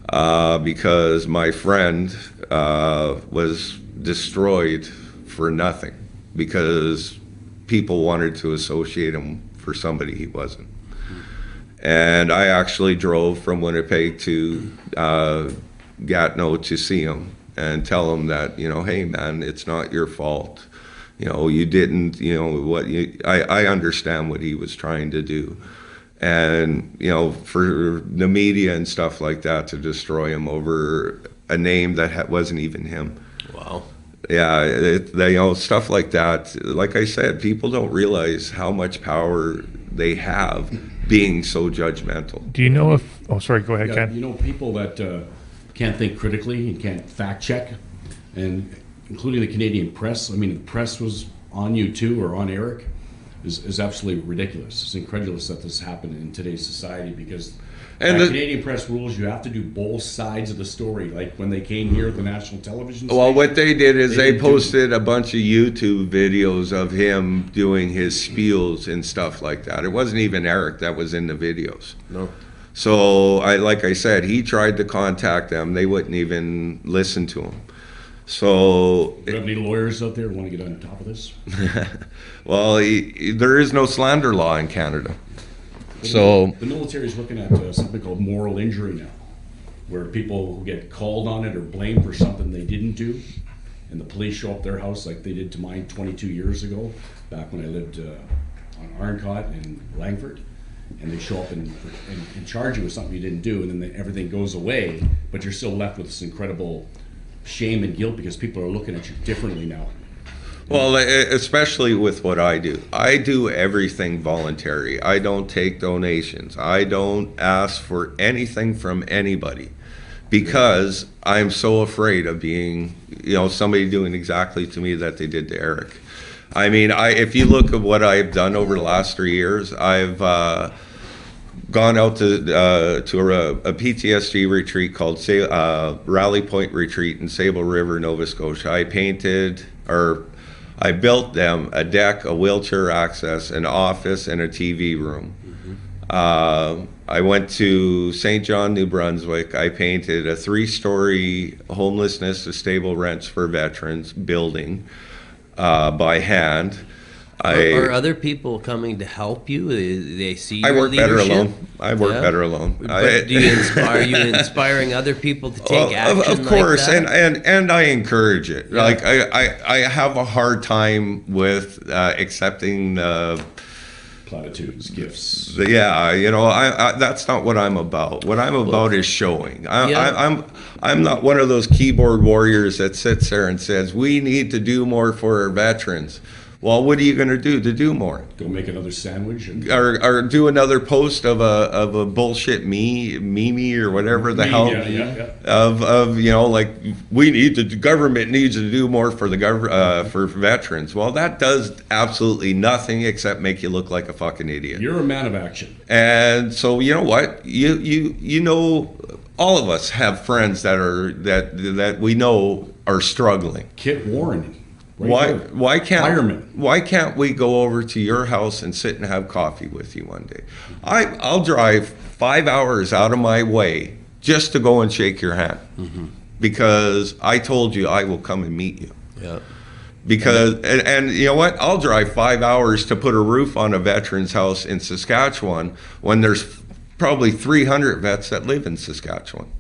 because my friend was destroyed for nothing because people wanted to associate him for somebody he wasn't. And I actually drove from Winnipeg to Gatineau to see him and tell him that, hey man, it's not your fault. You didn't, I understand what he was trying to do. And, for the media and stuff like that to destroy him over a name that wasn't even him. Wow. Yeah, stuff like that. Like I said, people don't realize how much power they have being so judgmental. Do you know if... Oh, sorry, go ahead, Ken. People that can't think critically and can't fact check, and including the Canadian press. I mean, the press was on you too, or on Eric, is absolutely ridiculous. It's incredulous that this happened in today's society because the Canadian press rules you have to do both sides of the story. Like when they came here at the national television station, well, what they did is they posted a bunch of YouTube videos of him doing his spiels and stuff like that. It wasn't even Eric that was in the videos. No. So, like I said, he tried to contact them. They wouldn't even listen to him. So, do you have any lawyers out there who want to get on top of this? Well, there is no slander law in Canada. So the military is looking at something called moral injury now, where people get called on it or blamed for something they didn't do, and the police show up their house like they did to mine 22 years ago, back when I lived on Arncott in Langford, and they show up and charge you with something you didn't do, and then everything goes away, but you're still left with this incredible shame and guilt because people are looking at you differently now. Well, especially with what I do. I do everything voluntary. I don't take donations. I don't ask for anything from anybody because I'm so afraid of being, somebody doing exactly to me that they did to Eric. I mean, if you look at what I've done over the last 3 years, I've gone out to a PTSD retreat called Rally Point Retreat in Sable River, Nova Scotia. I built them a deck, a wheelchair access, an office, and a TV room. I went to St. John, New Brunswick. I painted a 3-story homelessness to stable rents for veterans building by hand. Are other people coming to help you? They see your I work leadership? better alone. I work better alone. But are you inspiring other people to take action? Of course, like that? and I encourage it. Yeah. Like I have a hard time with accepting Platitudes, gifts. That's not what I'm about. What I'm about is showing. I'm not one of those keyboard warriors that sits there and says we need to do more for our veterans. Well, what are you going to do to do more? Go make another sandwich, or do another post of a bullshit meme or whatever the hell of like the government needs to do more for for veterans. Well, that does absolutely nothing except make you look like a fucking idiot. You're a man of action. And so you know what all of us have friends that we know are struggling. Kit Warren. Why can't we go over to your house and sit and have coffee with you one day? I'll drive 5 hours out of my way just to go and shake your hand because I told you I will come and meet you. Yeah. Because and you know what? I'll drive 5 hours to put a roof on a veteran's house in Saskatchewan when there's probably 300 vets that live in Saskatchewan.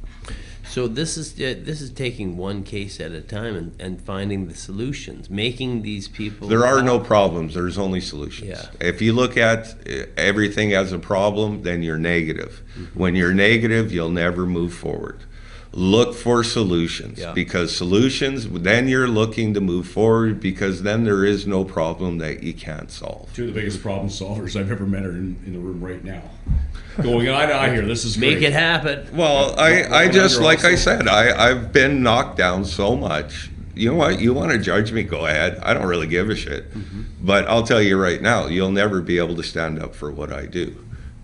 So this is taking one case at a time and finding the solutions, making these people. There are no problems. There's only solutions. Yeah. If you look at everything as a problem, then you're negative. When you're negative, you'll never move forward. Look for solutions because solutions, then you're looking to move forward because then there is no problem that you can't solve. Two of the biggest problem solvers I've ever met are in the room right now. Going eye to eye here. This is Make great. it happen. Well, I just, like I said, I've been knocked down so much. You know what? You want to judge me? Go ahead. I don't really give a shit. But I'll tell you right now, you'll never be able to stand up for what I do.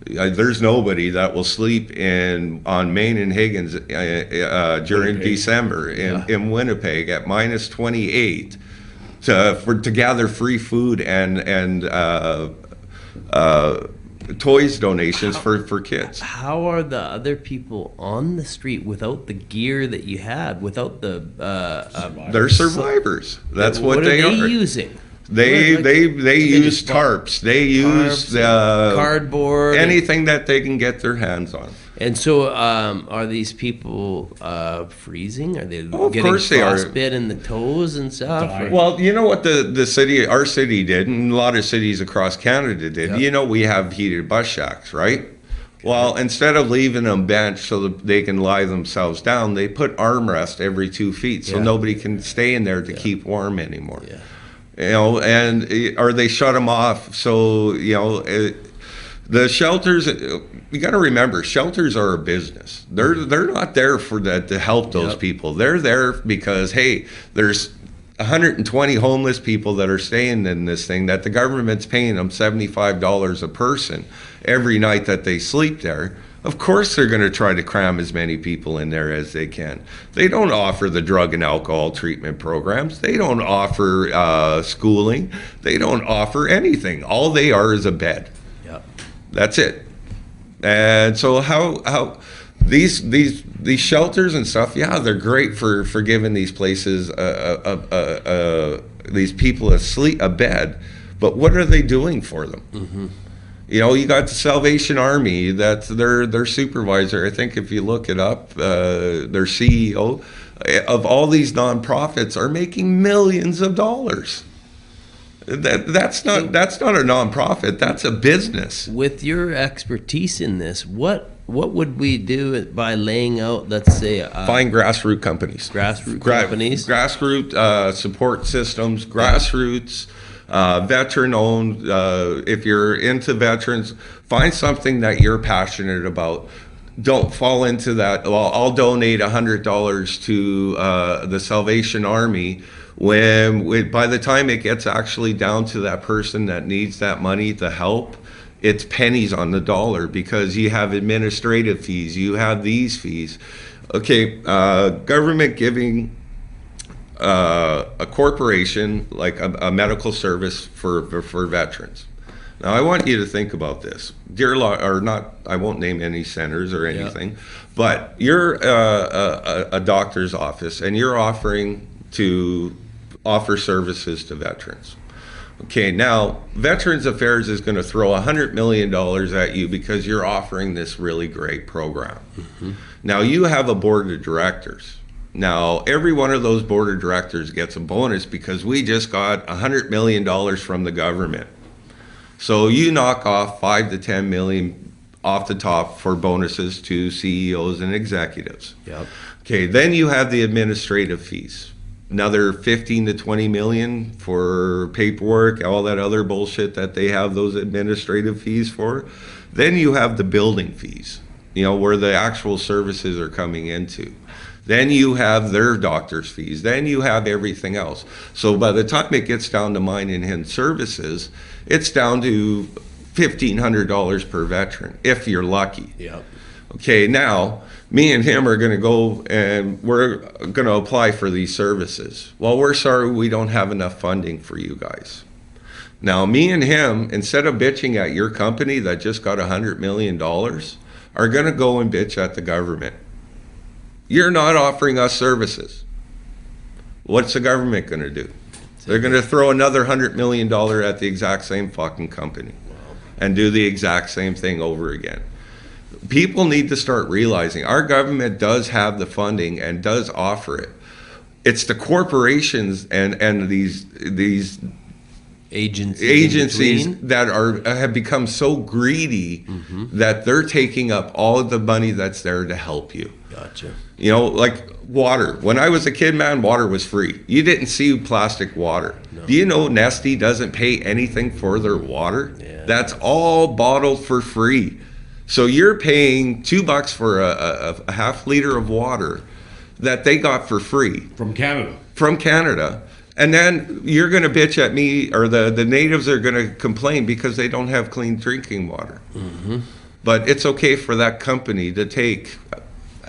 There's nobody that will sleep on Main and Higgins during Winnipeg. December in Winnipeg at minus 28 to gather free food and toys donations for kids. How are the other people on the street without the gear that you had, without the they're survivors. That's what they are. What are they using? They use tarps. They use cardboard, anything that they can get their hands on. And so, are these people freezing? Are they getting frostbite in the toes and stuff? Well, you know what our city did, and a lot of cities across Canada did. Yep. We have heated bus shacks, right? Well, instead of leaving them benched so that they can lie themselves down, they put armrest every 2 feet so nobody can stay in there to keep warm anymore. Yeah. Or they shut them off. So, the shelters, you got to remember, shelters are a business. They're not there to help those people. They're there because, hey, there's 120 homeless people that are staying in this thing that the government's paying them $75 a person every night that they sleep there. Of course they're going to try to cram as many people in there as they can. They don't offer the drug and alcohol treatment programs. They don't offer schooling. They don't offer anything. All they are is a bed. Yep. That's it. And so how these shelters and stuff, they're great for giving these places these people a bed. But what are they doing for them? Mm-hmm. You got the Salvation Army, that's their supervisor. I think if you look it up, their CEO of all these nonprofits are making millions of dollars. That's not a nonprofit. That's a business. With your expertise in this, what would we do by laying out, let's say, find grassroots companies, grassroots support systems, grassroots, veteran-owned. If you're into veterans, find something that you're passionate about. Don't fall into that. Well, I'll donate $100 to the Salvation Army. When by the time it gets actually down to that person that needs that money to help, it's pennies on the dollar, because you have administrative fees, you have these fees. Okay, government giving a corporation like a medical service for veterans. Now, I want you to think about this. I won't name any centers or anything, but you're a doctor's office and you're offering to offer services to veterans. Okay, now Veterans Affairs is going to throw $100 million at you because you're offering this really great program. Mm-hmm. Now you have a board of directors. Now every one of those board of directors gets a bonus because we just got $100 million from the government. So you knock off 5 to 10 million off the top for bonuses to CEOs and executives. Yep. Okay, then you have the administrative fees. Another 15 to 20 million for paperwork, all that other bullshit that they have those administrative fees for. Then you have the building fees, where the actual services are coming into. Then you have their doctor's fees. Then you have everything else. So by the time it gets down to mine and him services, it's down to $1,500 per veteran, if you're lucky. Yeah. Okay, now me and him are going to go and we're going to apply for these services. Well, we're sorry we don't have enough funding for you guys. Now, me and him, instead of bitching at your company that just got $100 million, are going to go and bitch at the government. You're not offering us services. What's the government going to do? They're going to throw another $100 million at the exact same fucking company and do the exact same thing over again. People need to start realizing our government does have the funding and does offer it. It's the corporations and these agencies that have become so greedy that they're taking up all of the money that's there to help you. Gotcha. Like water. When I was a kid, man, water was free. You didn't see plastic water. No. Do you know Nestle doesn't pay anything for their water? Yeah. That's all bottled for free. So you're paying $2 for a half liter of water that they got for free. From Canada. From Canada. And then you're going to bitch at me, or the natives are going to complain because they don't have clean drinking water. Mm-hmm. But it's okay for that company to take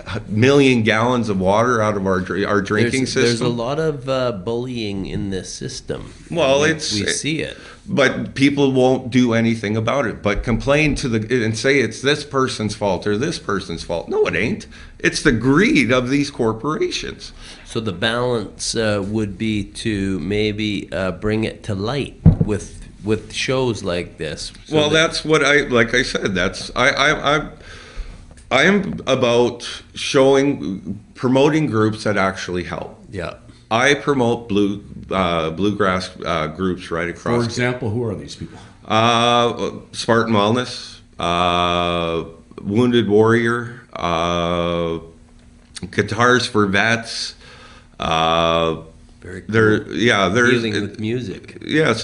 1 million gallons of water out of our drinking system. There's a lot of bullying in this system. Well, we see it. But people won't do anything about it, but complain and say it's this person's fault or this person's fault. No, it ain't. It's the greed of these corporations. So the balance would be to maybe bring it to light with shows like this. So that's what like I said. I am about promoting groups that actually help. Yeah. I promote bluegrass groups right across. For example, who are these people? Spartan Wellness, Wounded Warrior, Guitars for Vets. Very cool. There's healing with music. Yes,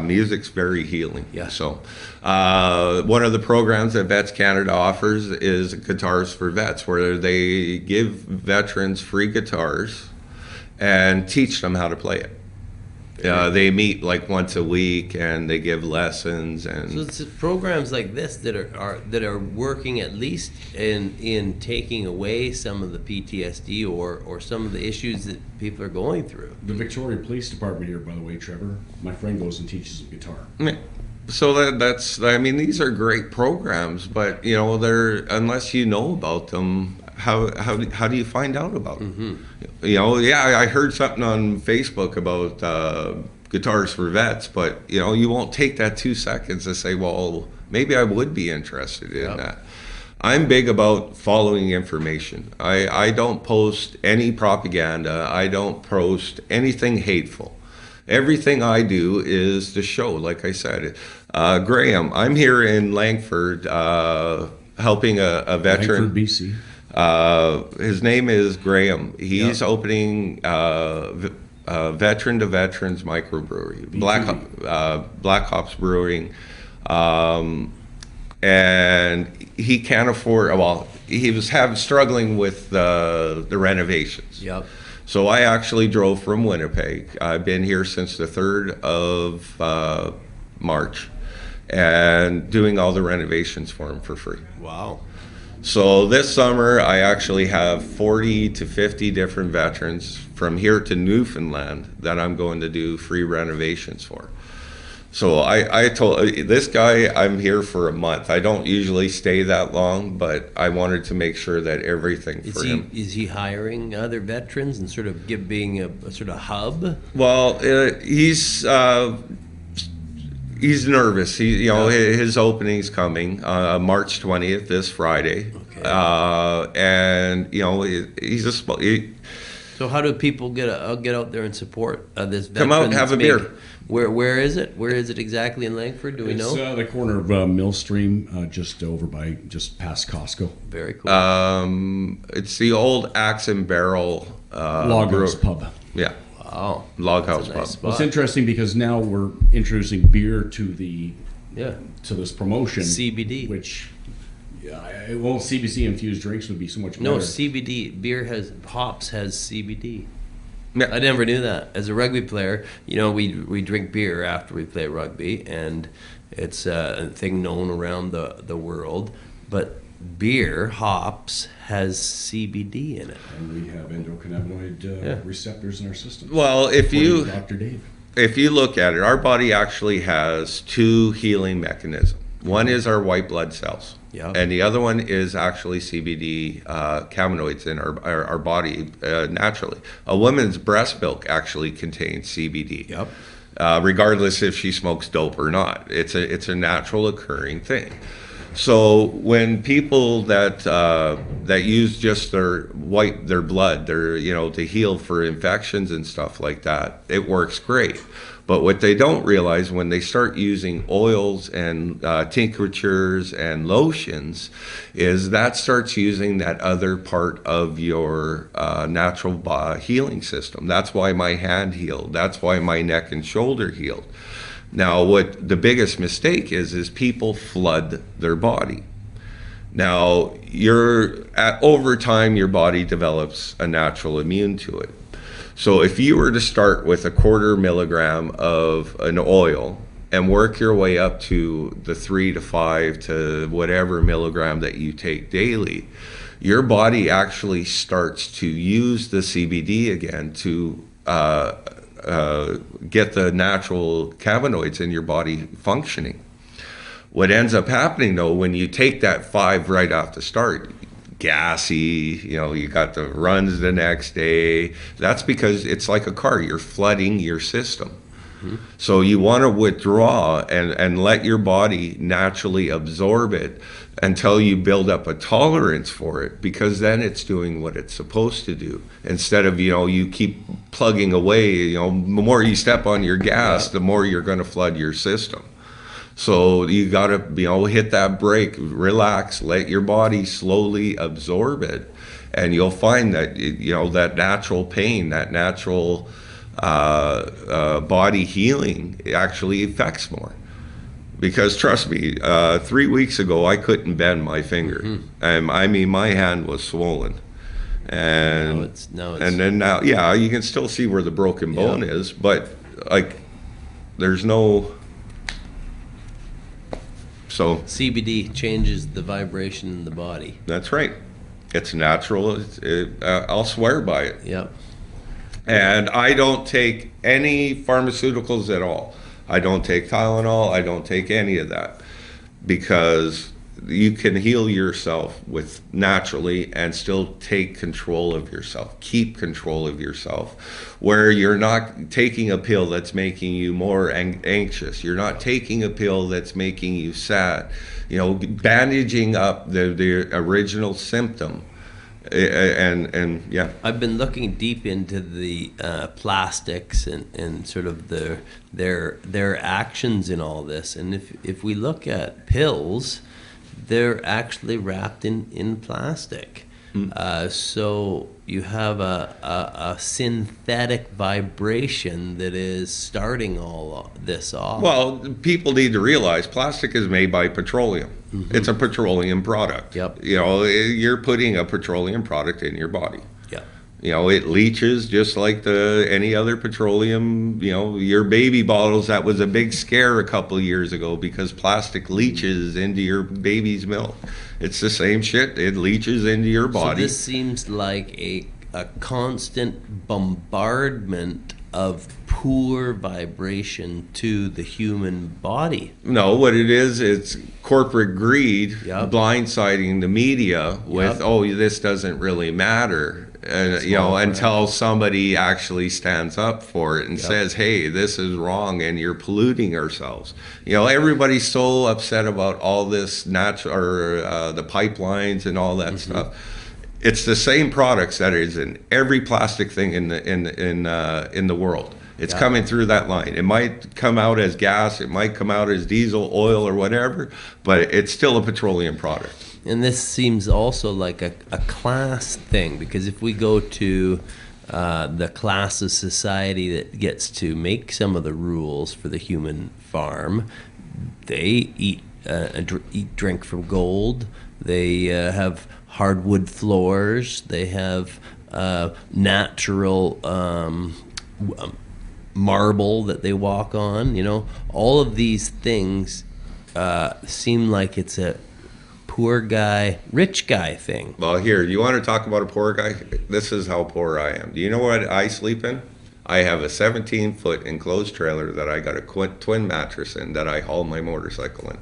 music's very healing. Yeah. So, one of the programs that Vets Canada offers is Guitars for Vets, where they give veterans free guitars and teach them how to play it. They meet like once a week and they give lessons, and so it's programs like this that are working at least in taking away some of the PTSD or some of the issues that people are going through. The Victoria Police Department here, by the way, Trevor, my friend goes and teaches him guitar. So that's these are great programs, but they're, unless you know about them, how do you find out about them? Mm-hmm. I heard something on Facebook about Guitars for Vets, but you won't take that 2 seconds to say, well, maybe I would be interested in that. I'm big about following information. I don't post any propaganda. I don't post anything hateful. Everything I do is the show, like I said. Graham, I'm here in Langford helping a veteran. Langford, BC. His name is Graham. He's opening veteran to veterans microbrewery, Black Hops Brewing, and he can't afford. Well, he was struggling with the renovations. Yep. So I actually drove from Winnipeg. I've been here since the 3rd of March, and doing all the renovations for him for free. Wow. So this summer, I actually have 40 to 50 different veterans from here to Newfoundland that I'm going to do free renovations for. So I told this guy I'm here for a month. I don't usually stay that long, but I wanted to make sure that everything for him. Is he hiring other veterans and sort of being a sort of hub? Well, he's nervous. His opening's coming March 20th, this Friday. Okay. And he's a So how do people get out there and support this? Come out, have a beer. Where is it? Where is it exactly in Langford? Do we know? It's the corner of Millstream, just past Costco. Very cool. It's the old Axe and Barrel Log House Pub. Yeah. Wow. Log House Pub. Nice Well, it's interesting because now we're introducing beer to this promotion. CBD. Which, CBC infused drinks would be so much better. No, CBD. Hops has CBD. Yeah. I never knew that. As a rugby player, we drink beer after we play rugby, and it's a thing known around the world. But beer, hops, has CBD in it. And we have endocannabinoid receptors in our system. Well, Dr. Dave. If you look at it, our body actually has 2 healing mechanisms. One is our white blood cells. Yep. And the other one is actually CBD cannabinoids in our body naturally. A woman's breast milk actually contains CBD. Yep. Regardless if she smokes dope or not. It's a natural occurring thing. So when people that use just their blood, to heal for infections and stuff like that, it works great. But what they don't realize when they start using oils and tinctures and lotions is that starts using that other part of your natural healing system. That's why my hand healed. That's why my neck and shoulder healed. Now, what the biggest mistake is people flood their body. Now, over time, your body develops a natural immune to it. So if you were to start with 1/4 milligram of an oil and work your way up to the 3 to 5 to whatever milligram that you take daily, your body actually starts to use the CBD again to get the natural cannabinoids in your body functioning. What ends up happening though, when you take that 5 right off the start, gassy, you got the runs the next day. That's because it's like a car, you're flooding your system. Mm-hmm. So you want to withdraw and let your body naturally absorb it until you build up a tolerance for it, because then it's doing what it's supposed to do. Instead of, you keep plugging away, the more you step on your gas, the more you're going to flood your system. So you got to, hit that brake, relax, let your body slowly absorb it. And you'll find that, that natural pain, that natural body healing actually affects more. Because trust me, 3 weeks ago, I couldn't bend my finger. Mm-hmm. My hand was swollen. And now, you can still see where the broken bone is, but there's no... So CBD changes the vibration in the body. That's right. It's natural. I'll swear by it. Yep. And I don't take any pharmaceuticals at all. I don't take Tylenol. I don't take any of that because you can heal yourself with naturally and still take control of yourself, keep control of yourself, where you're not taking a pill that's making you more anxious. You're not taking a pill that's making you sad. You know, bandaging up the original symptom. And yeah, I've been looking deep into the plastics and sort of their actions in all this. And if we look at pills, they're actually wrapped in plastic. So you have a synthetic vibration that is starting all this off. Well, people need to realize plastic is made by petroleum. It's a petroleum product. Yep. You know, you're putting a petroleum product in your body. Yep. You know, it leaches just like any other petroleum. You know, your baby bottles, that was a big scare a couple of years ago because plastic leaches into your baby's milk. It's the same shit. It leaches into your body. So this seems like a constant bombardment of poor vibration to the human body. No, what it is, it's corporate greed blindsiding the media with, oh, this doesn't really matter. You know, until somebody actually stands up for it and says, hey, this is wrong and you're polluting ourselves. You know, everybody's so upset about all this natural, or the pipelines and all that stuff. It's the same products that is in every plastic thing in the world. It's coming through that line. It might come out as gas, it might come out as diesel, oil, or whatever, but it's still a petroleum product. And this seems also like a class thing, because if we go to the class of society that gets to make some of the rules for the human farm, they eat, drink from gold, they have hardwood floors, they have natural marble that they walk on. You know, all of these things seem like it's a poor guy, rich guy thing. Well, here, you want to talk about a poor guy? This is how poor I am. Do you know what I sleep in? I have a 17-foot enclosed trailer that I got a twin mattress in that I haul my motorcycle in.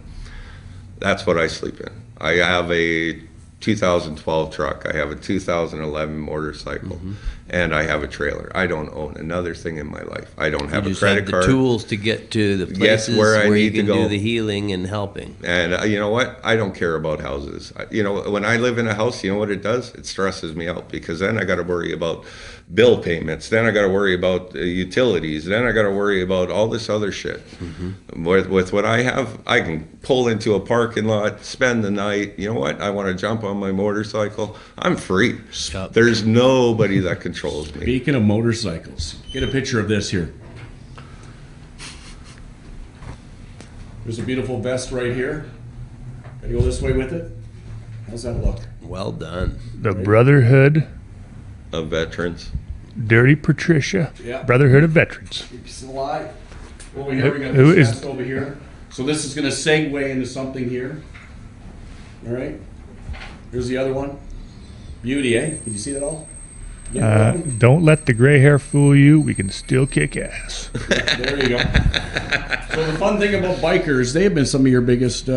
That's what I sleep in. I have a 2012 truck. I have a 2011 motorcycle, and I have a trailer. I don't own another thing in my life. I don't have a credit card. You just have the tools to get to the places where you can do the healing and helping. And you know what? I don't care about houses. You know, when I live in a house, you know what it does? It stresses me out, because then I got to worry about bill payments. Then I got to worry about utilities. Then I got to worry about all this other shit. With what I have, I can pull into a parking lot, spend the night. You know what? I want to jump on my motorcycle. I'm free. There's nobody that controls me. Speaking of motorcycles, get a picture of this here. There's a beautiful vest right here. Gotta go this way with it. How's that look? Well done. The Brotherhood Of veterans. Dirty Patricia. Yeah. Brotherhood of Veterans. Keeps alive. Over here, we got Who this is- vest over here. So this is going to segue into something here. All right. Here's the other one. Beauty, eh? Did you see that all? Yeah, Don't let the gray hair fool you. We can still kick ass. there you go. So the fun thing about bikers, they have been some of your biggest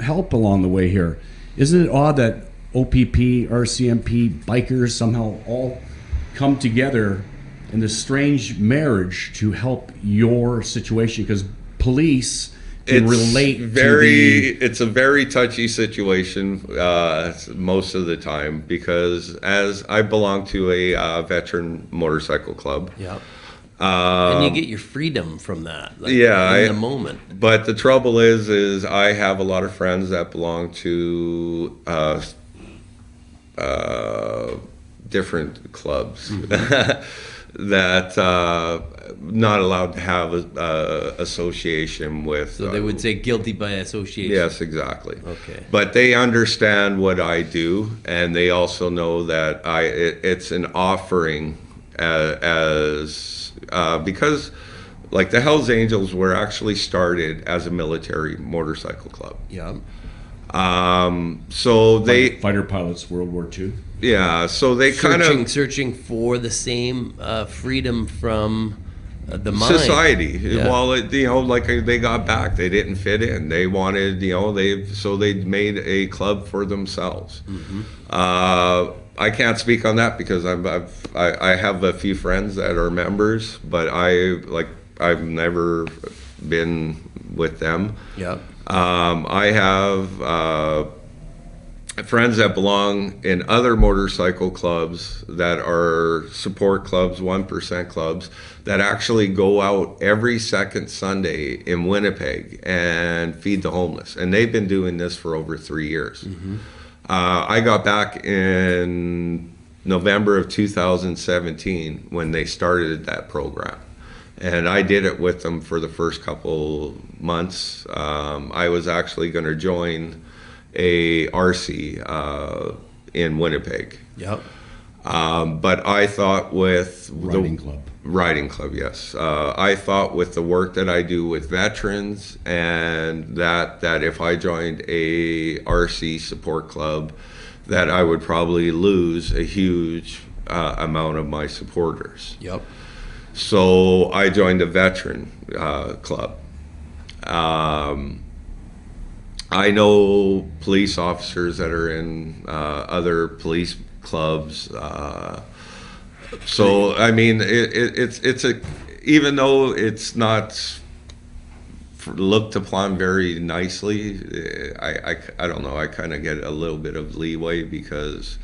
help along the way here. Isn't it odd that OPP, RCMP, bikers somehow all come together in this strange marriage to help your situation? Because police can relate It's a very touchy situation most of the time, because as I belong to a veteran motorcycle club. Yeah. And you get your freedom from that. Like, Yeah, in the moment. But the trouble is I have a lot of friends that belong to different clubs that not allowed to have a association with. So they would say guilty by association. Yes, exactly. Okay. But they understand what I do, and they also know that it's an offering because like the Hells Angels were actually started as a military motorcycle club. Yeah. So they fighter pilots, World War II. Yeah, so they kind of searching for the same freedom from the mind. Society. Yeah. Well, like they got back, they didn't fit in. They wanted, they made a club for themselves. I can't speak on that because I have a few friends that are members, but I've never been with them. Yep. I have friends that belong in other motorcycle clubs that are support clubs, 1% clubs, that actually go out every second Sunday in Winnipeg and feed the homeless. And they've been doing this for over 3 years. I got back in November of 2017 when they started that program. And I did it with them for the first couple months. I was actually going to join a RC in Winnipeg. Yep. But I thought with Riding club, yes. I thought with the work that I do with veterans, and that if I joined a RC support club, that I would probably lose a huge amount of my supporters. Yep. So I joined a veteran club. I know police officers that are in other police clubs. So I mean, it's a, even though it's not looked upon very nicely, I don't know. I kind of get a little bit of leeway because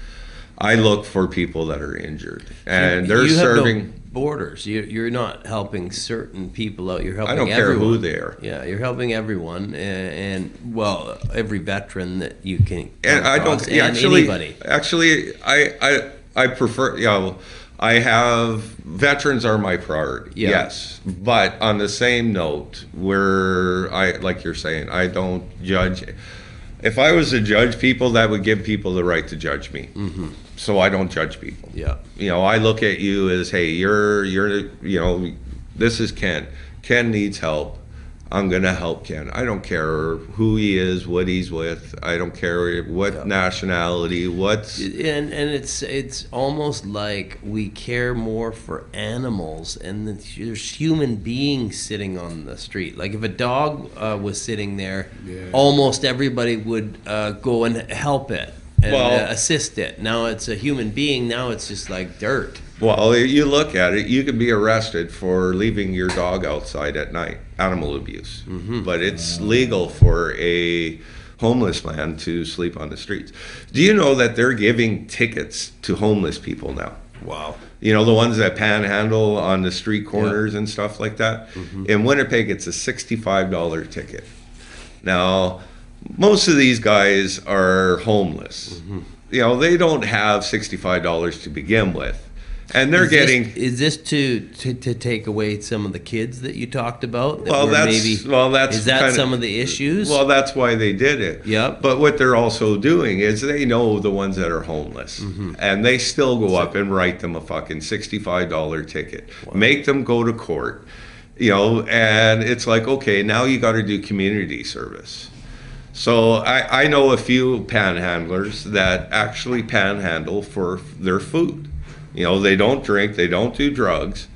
I look for people that are injured, and they're serving. Borders. You're not helping certain people out. You're helping. I don't everyone. care who they are. Yeah, you're helping everyone, and well, every veteran that you can. And I don't anybody. Actually, I prefer. I have veterans are my priority. Yeah. Yes, but on the same note, where like you're saying, I don't judge. If I was to judge people, that would give people the right to judge me. So I don't judge people. Yeah. I look at you as, hey, you're this is Ken. Ken needs help. I'm going to help Ken. I don't care who he is, what he's with. I don't care what nationality, what's... And it's almost like we care more for animals, and there's human beings sitting on the street. Like if a dog was sitting there, almost everybody would go and help it and assist it. Now it's a human being. Now it's just like dirt. Well, you look at it, you could be arrested for leaving your dog outside at night, animal abuse. But it's legal for a homeless man to sleep on the streets. Do you know that they're giving tickets to homeless people now? Wow. The ones that panhandle on the street corners and stuff like that? In Winnipeg, it's a $65 ticket. Now, most of these guys are homeless. They don't have $65 to begin with. And they're Is this to take away some of the kids that you talked about? That's is that some of the issues? Well, that's why they did it. Yep. But what they're also doing is they know the ones that are homeless, and they still go up and write them a fucking $65 ticket, make them go to court, and it's like, okay, now you got to do community service. So I know a few panhandlers that actually panhandle for their food. They don't drink, they don't do drugs,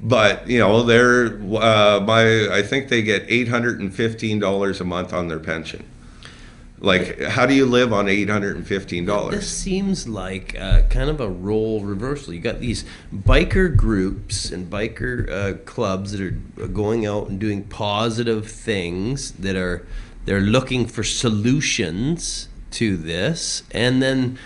but they're I think they get $815 a month on their pension. Like, how do you live on $815? This seems like kind of a role reversal. You got these biker groups and biker clubs that are going out and doing positive things they're looking for solutions to this, and then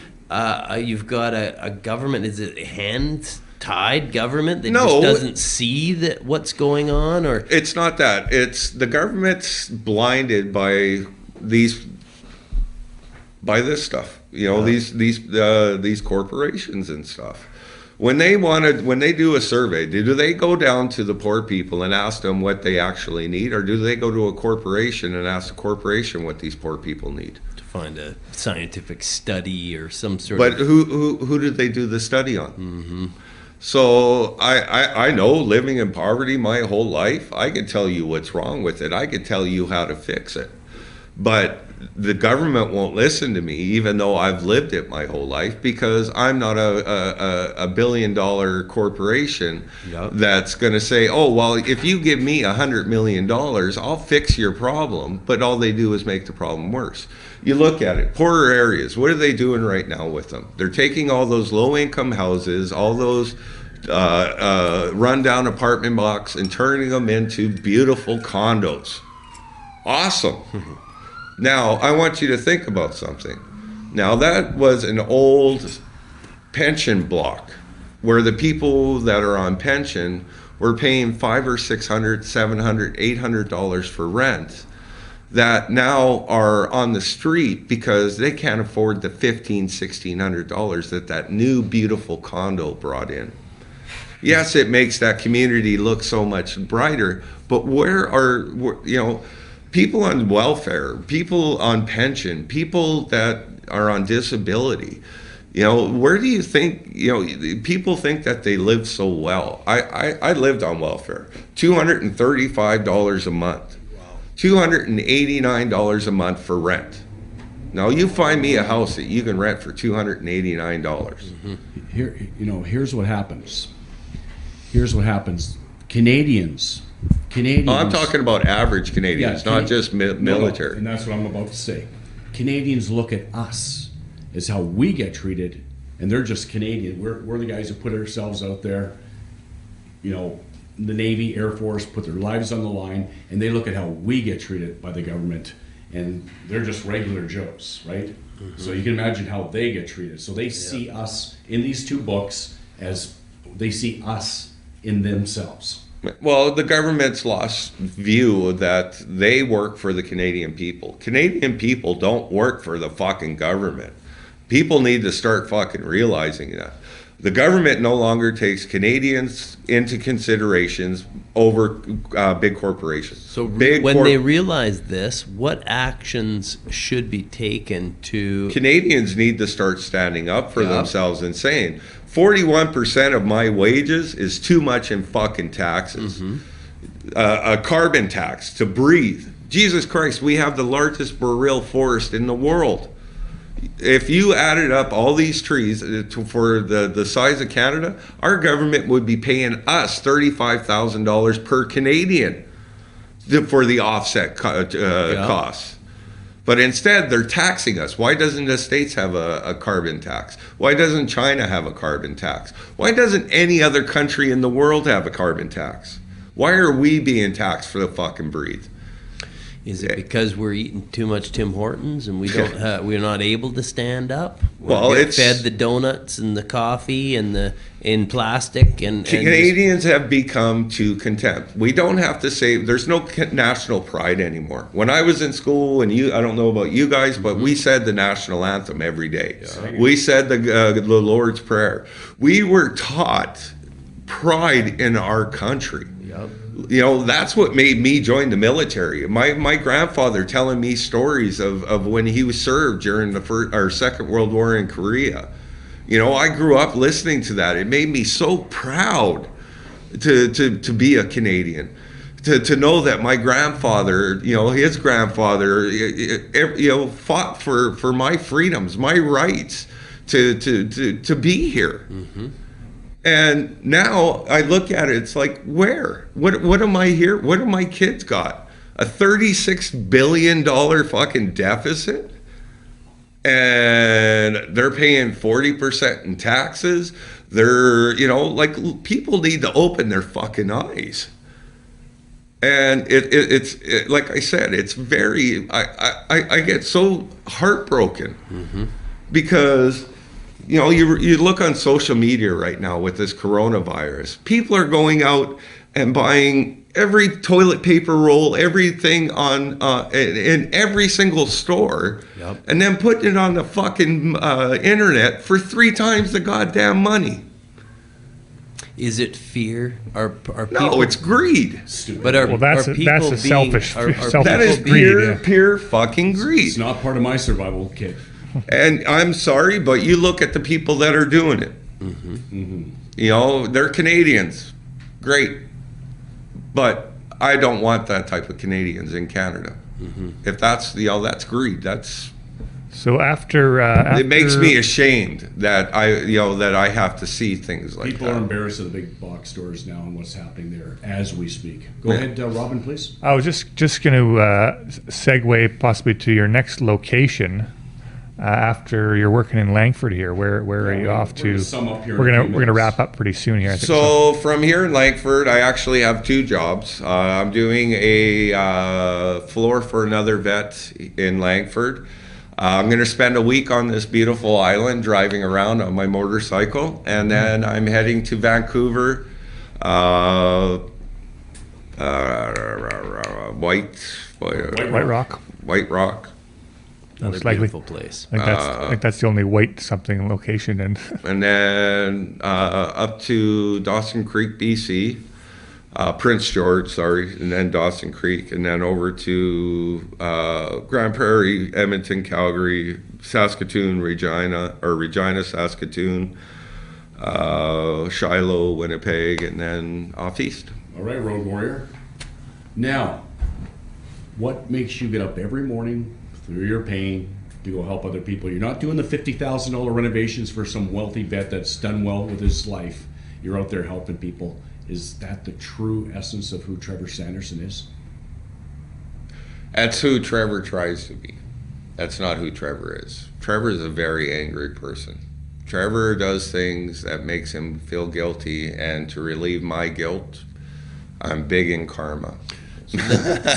you've got a government. Is it a hand-tied government that just doesn't see what's going on? Or it's not that. It's the government's blinded by this stuff. These corporations and stuff. When they do a survey, do they go down to the poor people and ask them what they actually need, or do they go to a corporation and ask the corporation what these poor people need? Find a scientific study or some sort of... But who did they do the study on? So I know, living in poverty my whole life, I can tell you what's wrong with it. I can tell you how to fix it. But the government won't listen to me, even though I've lived it my whole life, because I'm not a billion-dollar corporation that's going to say, oh, well, if you give me $100 million, I'll fix your problem. But all they do is make the problem worse. You look at it, poorer areas, what are they doing right now with them? They're taking all those low-income houses, all those run-down apartment blocks, and turning them into beautiful condos. Awesome. Now, I want you to think about something. Now, that was an old pension block where the people that are on pension were paying $500 or $600, $700, $800 for rent that now are on the street because they can't afford the $1,500, $1,600 that new beautiful condo brought in. Yes, it makes that community look so much brighter, but where are, people on welfare, people on pension, people that are on disability, where do you think, people think that they live so well. I lived on welfare, $235 a month, $289 a month for rent. Now you find me a house that you can rent for $289. Mm-hmm. Here's what happens. Canadians. I'm talking about average Canadians, not just military. No, and that's what I'm about to say. Canadians look at us as how we get treated, and they're just Canadian. We're the guys who put ourselves out there. The Navy, Air Force put their lives on the line, and they look at how we get treated by the government, and they're just regular Joes, right? Mm-hmm. So you can imagine how they get treated. So they see us in these two books as they see us in themselves. Well, the government's lost view that they work for the Canadian people. Canadian people don't work for the fucking government. People need to start fucking realizing that. The government no longer takes Canadians into considerations over big corporations. So when they realize this, what actions should be taken to... Canadians need to start standing up for themselves and saying, 41% of my wages is too much in fucking taxes. Mm-hmm. A carbon tax to breathe. Jesus Christ, we have the largest boreal forest in the world. If you added up all these trees for the size of Canada, our government would be paying us $35,000 per Canadian for the offset costs. But instead, they're taxing us. Why doesn't the States have a carbon tax? Why doesn't China have a carbon tax? Why doesn't any other country in the world have a carbon tax? Why are we being taxed for the fucking breathe? Is it because we're eating too much Tim Hortons and we're not able to stand up? It's fed the donuts and the coffee and in plastic and Canadians have become too content. We don't have to say there's no national pride anymore. When I was in school, and I don't know about you guys, but we said the national anthem every day. Yeah. We said the Lord's Prayer. We were taught pride in our country. Yep. That's what made me join the military. My grandfather telling me stories of when he was served during the Second World War in Korea. I grew up listening to that. It made me so proud to be a Canadian. To know that my grandfather, his grandfather, fought for my freedoms, my rights to be here. Mm-hmm. And now I look at it, it's like, where? What am I here? What do my kids got? A $36 billion fucking deficit? And they're paying 40% in taxes. They're, people need to open their fucking eyes. And it's like I said, it's very, I get so heartbroken because... you look on social media right now with this coronavirus. People are going out and buying every toilet paper roll, everything on in every single store, and then putting it on the fucking internet for 3 times the goddamn money. Is it fear? Are people? No, it's greed. But that's a selfish. That is pure fucking greed. It's not part of my survival kit. And I'm sorry, but you look at the people that are doing it. Mm-hmm. Mm-hmm. They're Canadians. Great. But I don't want that type of Canadians in Canada. If that's that's greed. That's so after it makes me ashamed that I have to see things like People that. are embarrassed of the big box stores now and what's happening there as we speak. Go ahead, Robin, please. I was just going to segue possibly to your next location after you're working in Langford here. Where are you off to? We're gonna wrap up pretty soon here. I think So from here in Langford, I actually have 2 jobs. I'm doing a floor for another vet in Langford. I'm going to spend a week on this beautiful island driving around on my motorcycle, and then I'm heading to Vancouver, White Rock. White Rock. Another Most likely. beautiful place. I think that's the only white something location, and then up to Dawson Creek, BC, Prince George, sorry, and then Dawson Creek, and then over to Grand Prairie, Edmonton, Calgary, Saskatoon, Regina, Saskatoon, Shiloh, Winnipeg, and then off east. All right, Road Warrior. Now, what makes you get up every morning through your pain to go help other people? You're not doing the $50,000 renovations for some wealthy vet that's done well with his life. You're out there helping people. Is that the true essence of who Trevor Sanderson is? That's who Trevor tries to be. That's not who Trevor is. Trevor is a very angry person. Trevor does things that makes him feel guilty, and to relieve my guilt, I'm big in karma. So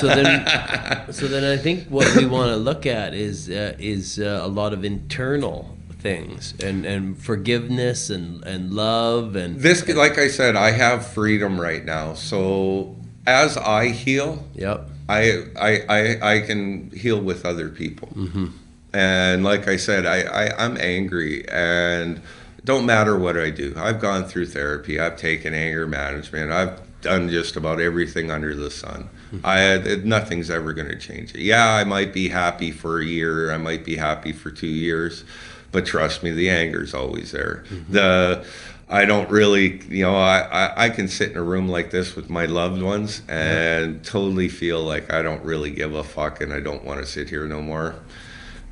then I think what we want to look at is a lot of internal things and forgiveness and love and this. Like I said, I have freedom right now. So as I heal, yep, I can heal with other people. And like I said, I'm angry, and don't matter what I do. I've gone through therapy. I've taken anger management. I've done just about everything under the sun. Nothing's ever going to change it. Yeah, I might be happy for a year. I might be happy for 2 years, but trust me, the anger's always there. I don't really, I can sit in a room like this with my loved ones and totally feel like I don't really give a fuck, and I don't want to sit here no more.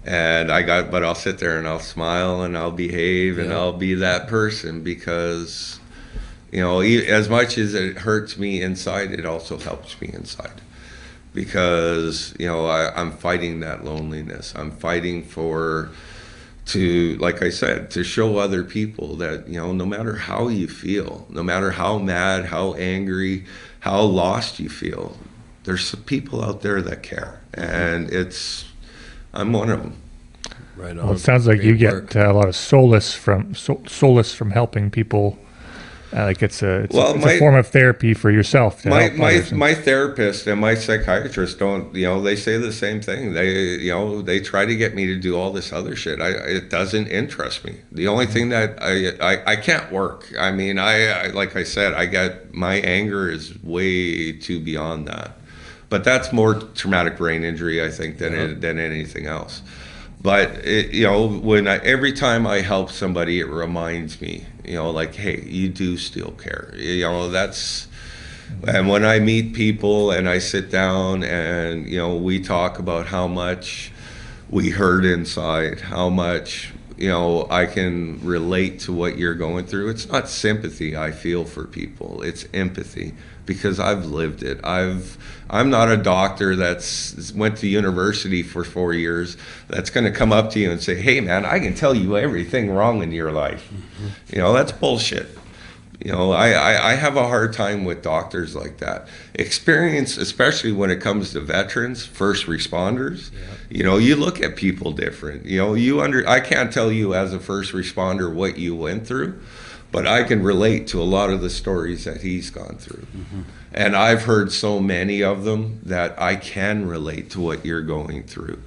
But I'll sit there and I'll smile and I'll behave and I'll be that person, because as much as it hurts me inside, it also helps me inside, because I'm fighting that loneliness. I'm fighting like I said, to show other people that no matter how you feel, no matter how mad, how angry, how lost you feel, there's some people out there that care, and I'm one of them. Right on. Well, it sounds like Great you work. get a lot of solace from helping people. Like it's a form of therapy for yourself. My therapist and my psychiatrist don't. They say the same thing. They try to get me to do all this other shit. It doesn't interest me. The only thing that I can't work. I mean, like I said, my anger is way too beyond that. But that's more traumatic brain injury, I think, than anything else. But every time I help somebody, it reminds me, like, hey, you do still care. And when I meet people and I sit down and we talk about how much we hurt inside, how much I can relate to what you're going through. It's not sympathy I feel for people. It's empathy, because I've lived it. I'm not a doctor that's went to university for 4 years that's going to come up to you and say, hey, man, I can tell you everything wrong in your life. That's bullshit. I have a hard time with doctors like that. Experience, especially when it comes to veterans, first responders, you look at people different. I can't tell you as a first responder what you went through, but I can relate to a lot of the stories that he's gone through. And I've heard so many of them that I can relate to what you're going through.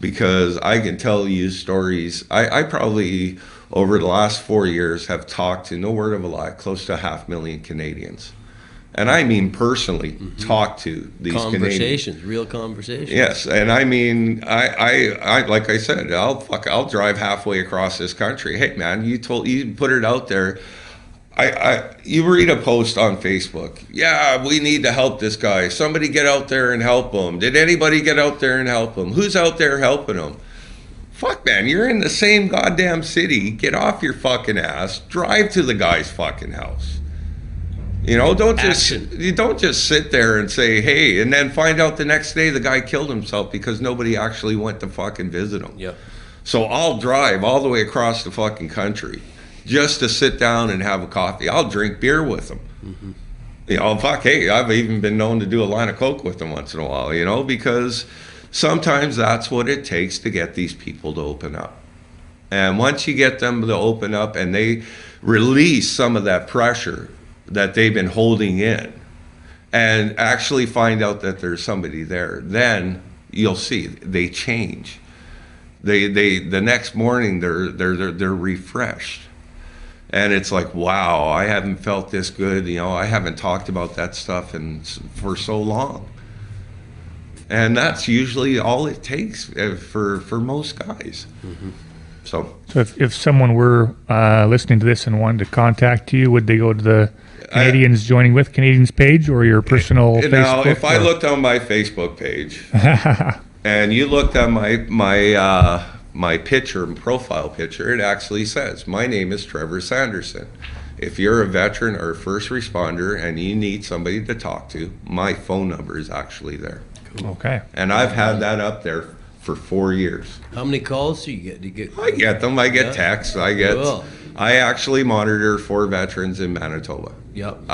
Because I can tell you stories. I probably, over the last 4 years, have talked to, no word of a lie, close to 500,000 Canadians. And I mean personally, talk to these conversations, real conversations. Yes, and I mean, I like I said, I'll drive halfway across this country. Hey, man, you put it out there. You read a post on Facebook. Yeah, we need to help this guy. Somebody get out there and help him. Did anybody get out there and help him? Who's out there helping him? Fuck, man, you're in the same goddamn city. Get off your fucking ass. Drive to the guy's fucking house. You know, don't just sit there and say, hey, and then find out the next day the guy killed himself because nobody actually went to fucking visit him. Yeah. So I'll drive all the way across the fucking country just to sit down and have a coffee. I'll drink beer with him. Mm-hmm. You know, fuck, hey, I've even been known to do a line of coke with them once in a while, you know, because sometimes that's what it takes to get these people to open up. And once you get them to open up and they release some of that pressure that they've been holding in and actually find out that there's somebody there, then you'll see they change. They the next morning they're refreshed. And it's like, wow, I haven't felt this good. You know, I haven't talked about that stuff for so long. And that's usually all it takes for most guys. Mm-hmm. So if someone were listening to this and wanted to contact you, would they go to the Canadians Joining With Canadians page or your personal Facebook? Now, if I looked on my Facebook page and you looked at my picture, profile picture, it actually says, my name is Trevor Sanderson. If you're a veteran or a first responder and you need somebody to talk to, my phone number is actually there. Cool. Okay. And I've had that up there for 4 years. How many calls do you get? I get them. I get texts. Cool. I actually monitor 4 veterans in Manitoba. Yep.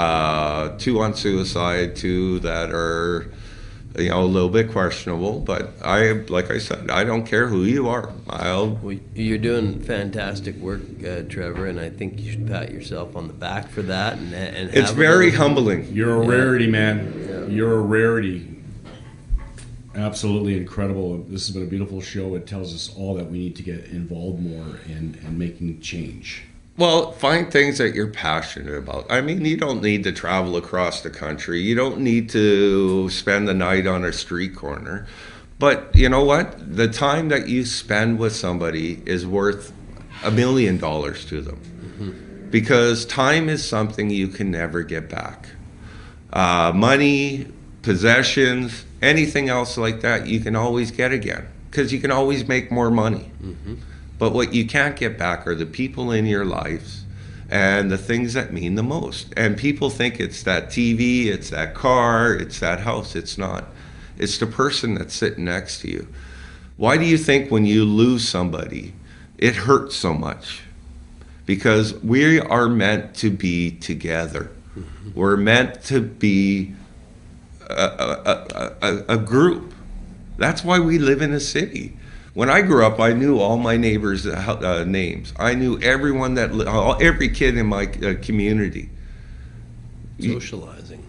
2 on suicide, 2 that are, you know, a little bit questionable. But like I said, I don't care who you are. Well, you're doing fantastic work, Trevor, and I think you should pat yourself on the back for that. And it's very humbling. You're a rarity, man. Yeah. You're a rarity. Absolutely incredible. This has been a beautiful show. It tells us all that we need to get involved more in making change. Well, find things that you're passionate about. I mean, you don't need to travel across the country. You don't need to spend the night on a street corner. But you know what? The time that you spend with somebody is worth $1 million to them. Mm-hmm. Because time is something you can never get back. Money, possessions, anything else like that, you can always get again because you can always make more money. Mm-hmm. But what you can't get back are the people in your lives and the things that mean the most. And people think it's that TV, it's that car, it's that house. It's not. It's the person that's sitting next to you. Why do you think when you lose somebody, it hurts so much? Because we are meant to be together. Mm-hmm. We're meant to be a group. That's why we live in a city. When I grew up, I knew all my neighbors' names. I knew everyone every kid in my community. Socializing.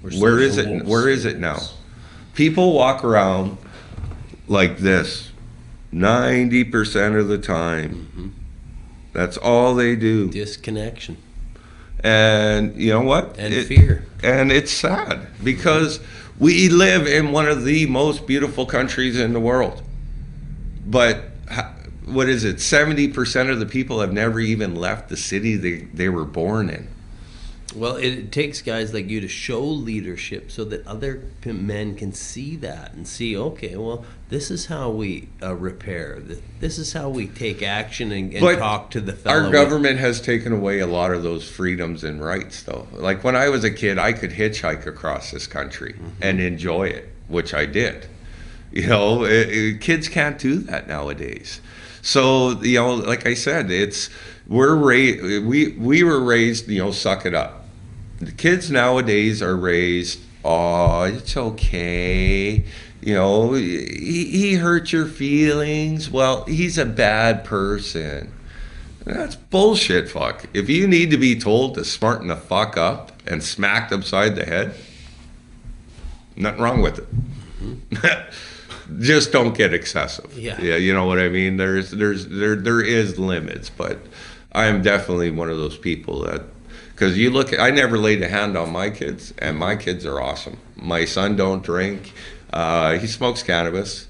Where is it? Where is it now? People walk around like this 90% of the time. Mm-hmm. That's all they do. Disconnection. And you know what? And fear. And it's sad because we live in one of the most beautiful countries in the world. But what is it? 70% of the people have never even left the city they were born in. Well, it takes guys like you to show leadership so that other men can see that and see, okay, well, this is how we repair. This is how we take action and talk to the fellow. Our government has taken away a lot of those freedoms and rights, though. Like when I was a kid, I could hitchhike across this country and enjoy it, which I did. You know, kids can't do that nowadays. So, you know, like I said, we were raised, you know, suck it up. The kids nowadays are raised, oh, it's okay. You know, he hurt your feelings. Well, he's a bad person. That's bullshit, fuck. If you need to be told to smarten the fuck up and smacked upside the head, nothing wrong with it. Just don't get excessive. Yeah, you know what I mean? There is limits, but I am definitely one of those people that, because you look at, I never laid a hand on my kids, and my kids are awesome. My son don't drink. He smokes cannabis,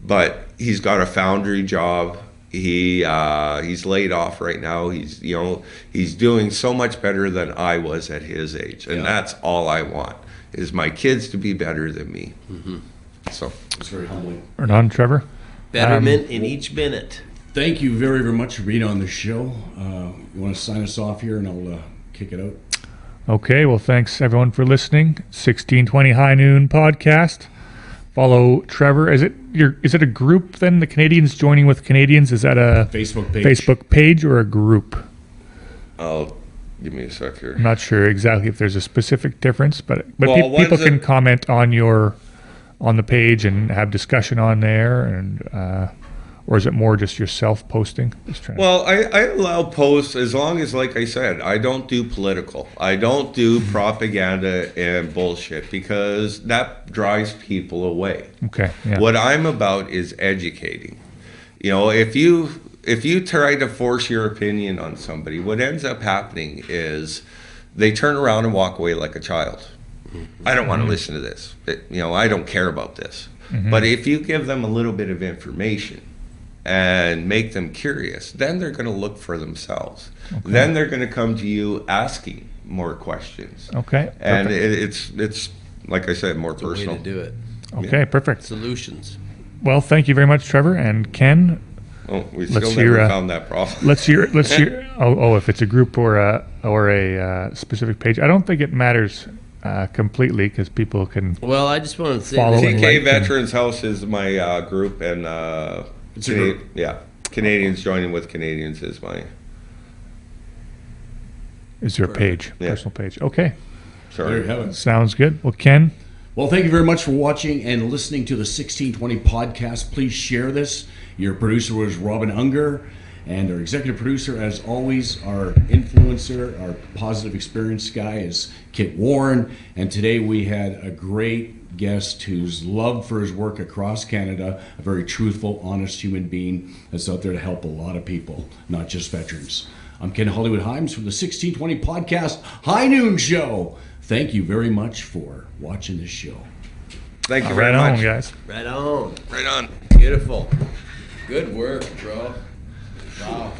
but he's got a foundry job. He's laid off right now. He's doing so much better than I was at his age, and that's all I want is my kids to be better than me. Mm-hmm. So it's very humbling. Right on, Trevor. Betterment in each minute. Thank you very, very much for being on the show. You want to sign us off here, and I'll kick it out. Okay, well, thanks everyone for listening. 1620 High Noon podcast. Follow Trevor. Is it a group then? The Canadians joining with Canadians. Is that a Facebook page or a group? Give me a sec here. I'm not sure exactly if there's a specific difference, but people can comment on the page and have discussion on there, and or is it more just yourself posting? Well, I allow posts as long as, like I said, I don't do political. I don't do propaganda and bullshit because that drives people away. Okay. Yeah. What I'm about is educating. If you try to force your opinion on somebody, what ends up happening is they turn around and walk away like a child. I don't want to listen to this. I don't care about this. Mm-hmm. But if you give them a little bit of information and make them curious, then they're going to look for themselves. Okay. Then they're going to come to you asking more questions. Okay. And it's like I said, more personal. Way to do it. Okay, perfect. Solutions. Well, thank you very much, Trevor and Ken. Oh, we still never found that problem. Let's hear. If it's a group or a specific page, I don't think it matters completely because people can. Well, I just wanted to say TK Veterans House is my group, and Canadians joining with Canadians is my. Is there a page? Yeah. Personal page. Okay. Sorry. There you have it. Sounds good. Well, Ken. Well, thank you very much for watching and listening to the 1620 podcast. Please share this. Your producer was Robin Unger, and our executive producer, as always, our influencer, our positive experience guy is Kit Warren. And today we had a great guest who's loved for his work across Canada, a very truthful, honest human being that's out there to help a lot of people, not just veterans. I'm Ken Hollywood Himes from the 1620 podcast High Noon Show. Thank you very much for watching this show. Thank you very much. Right on, guys. Right on. Right on. Beautiful. Good work, bro. Wow.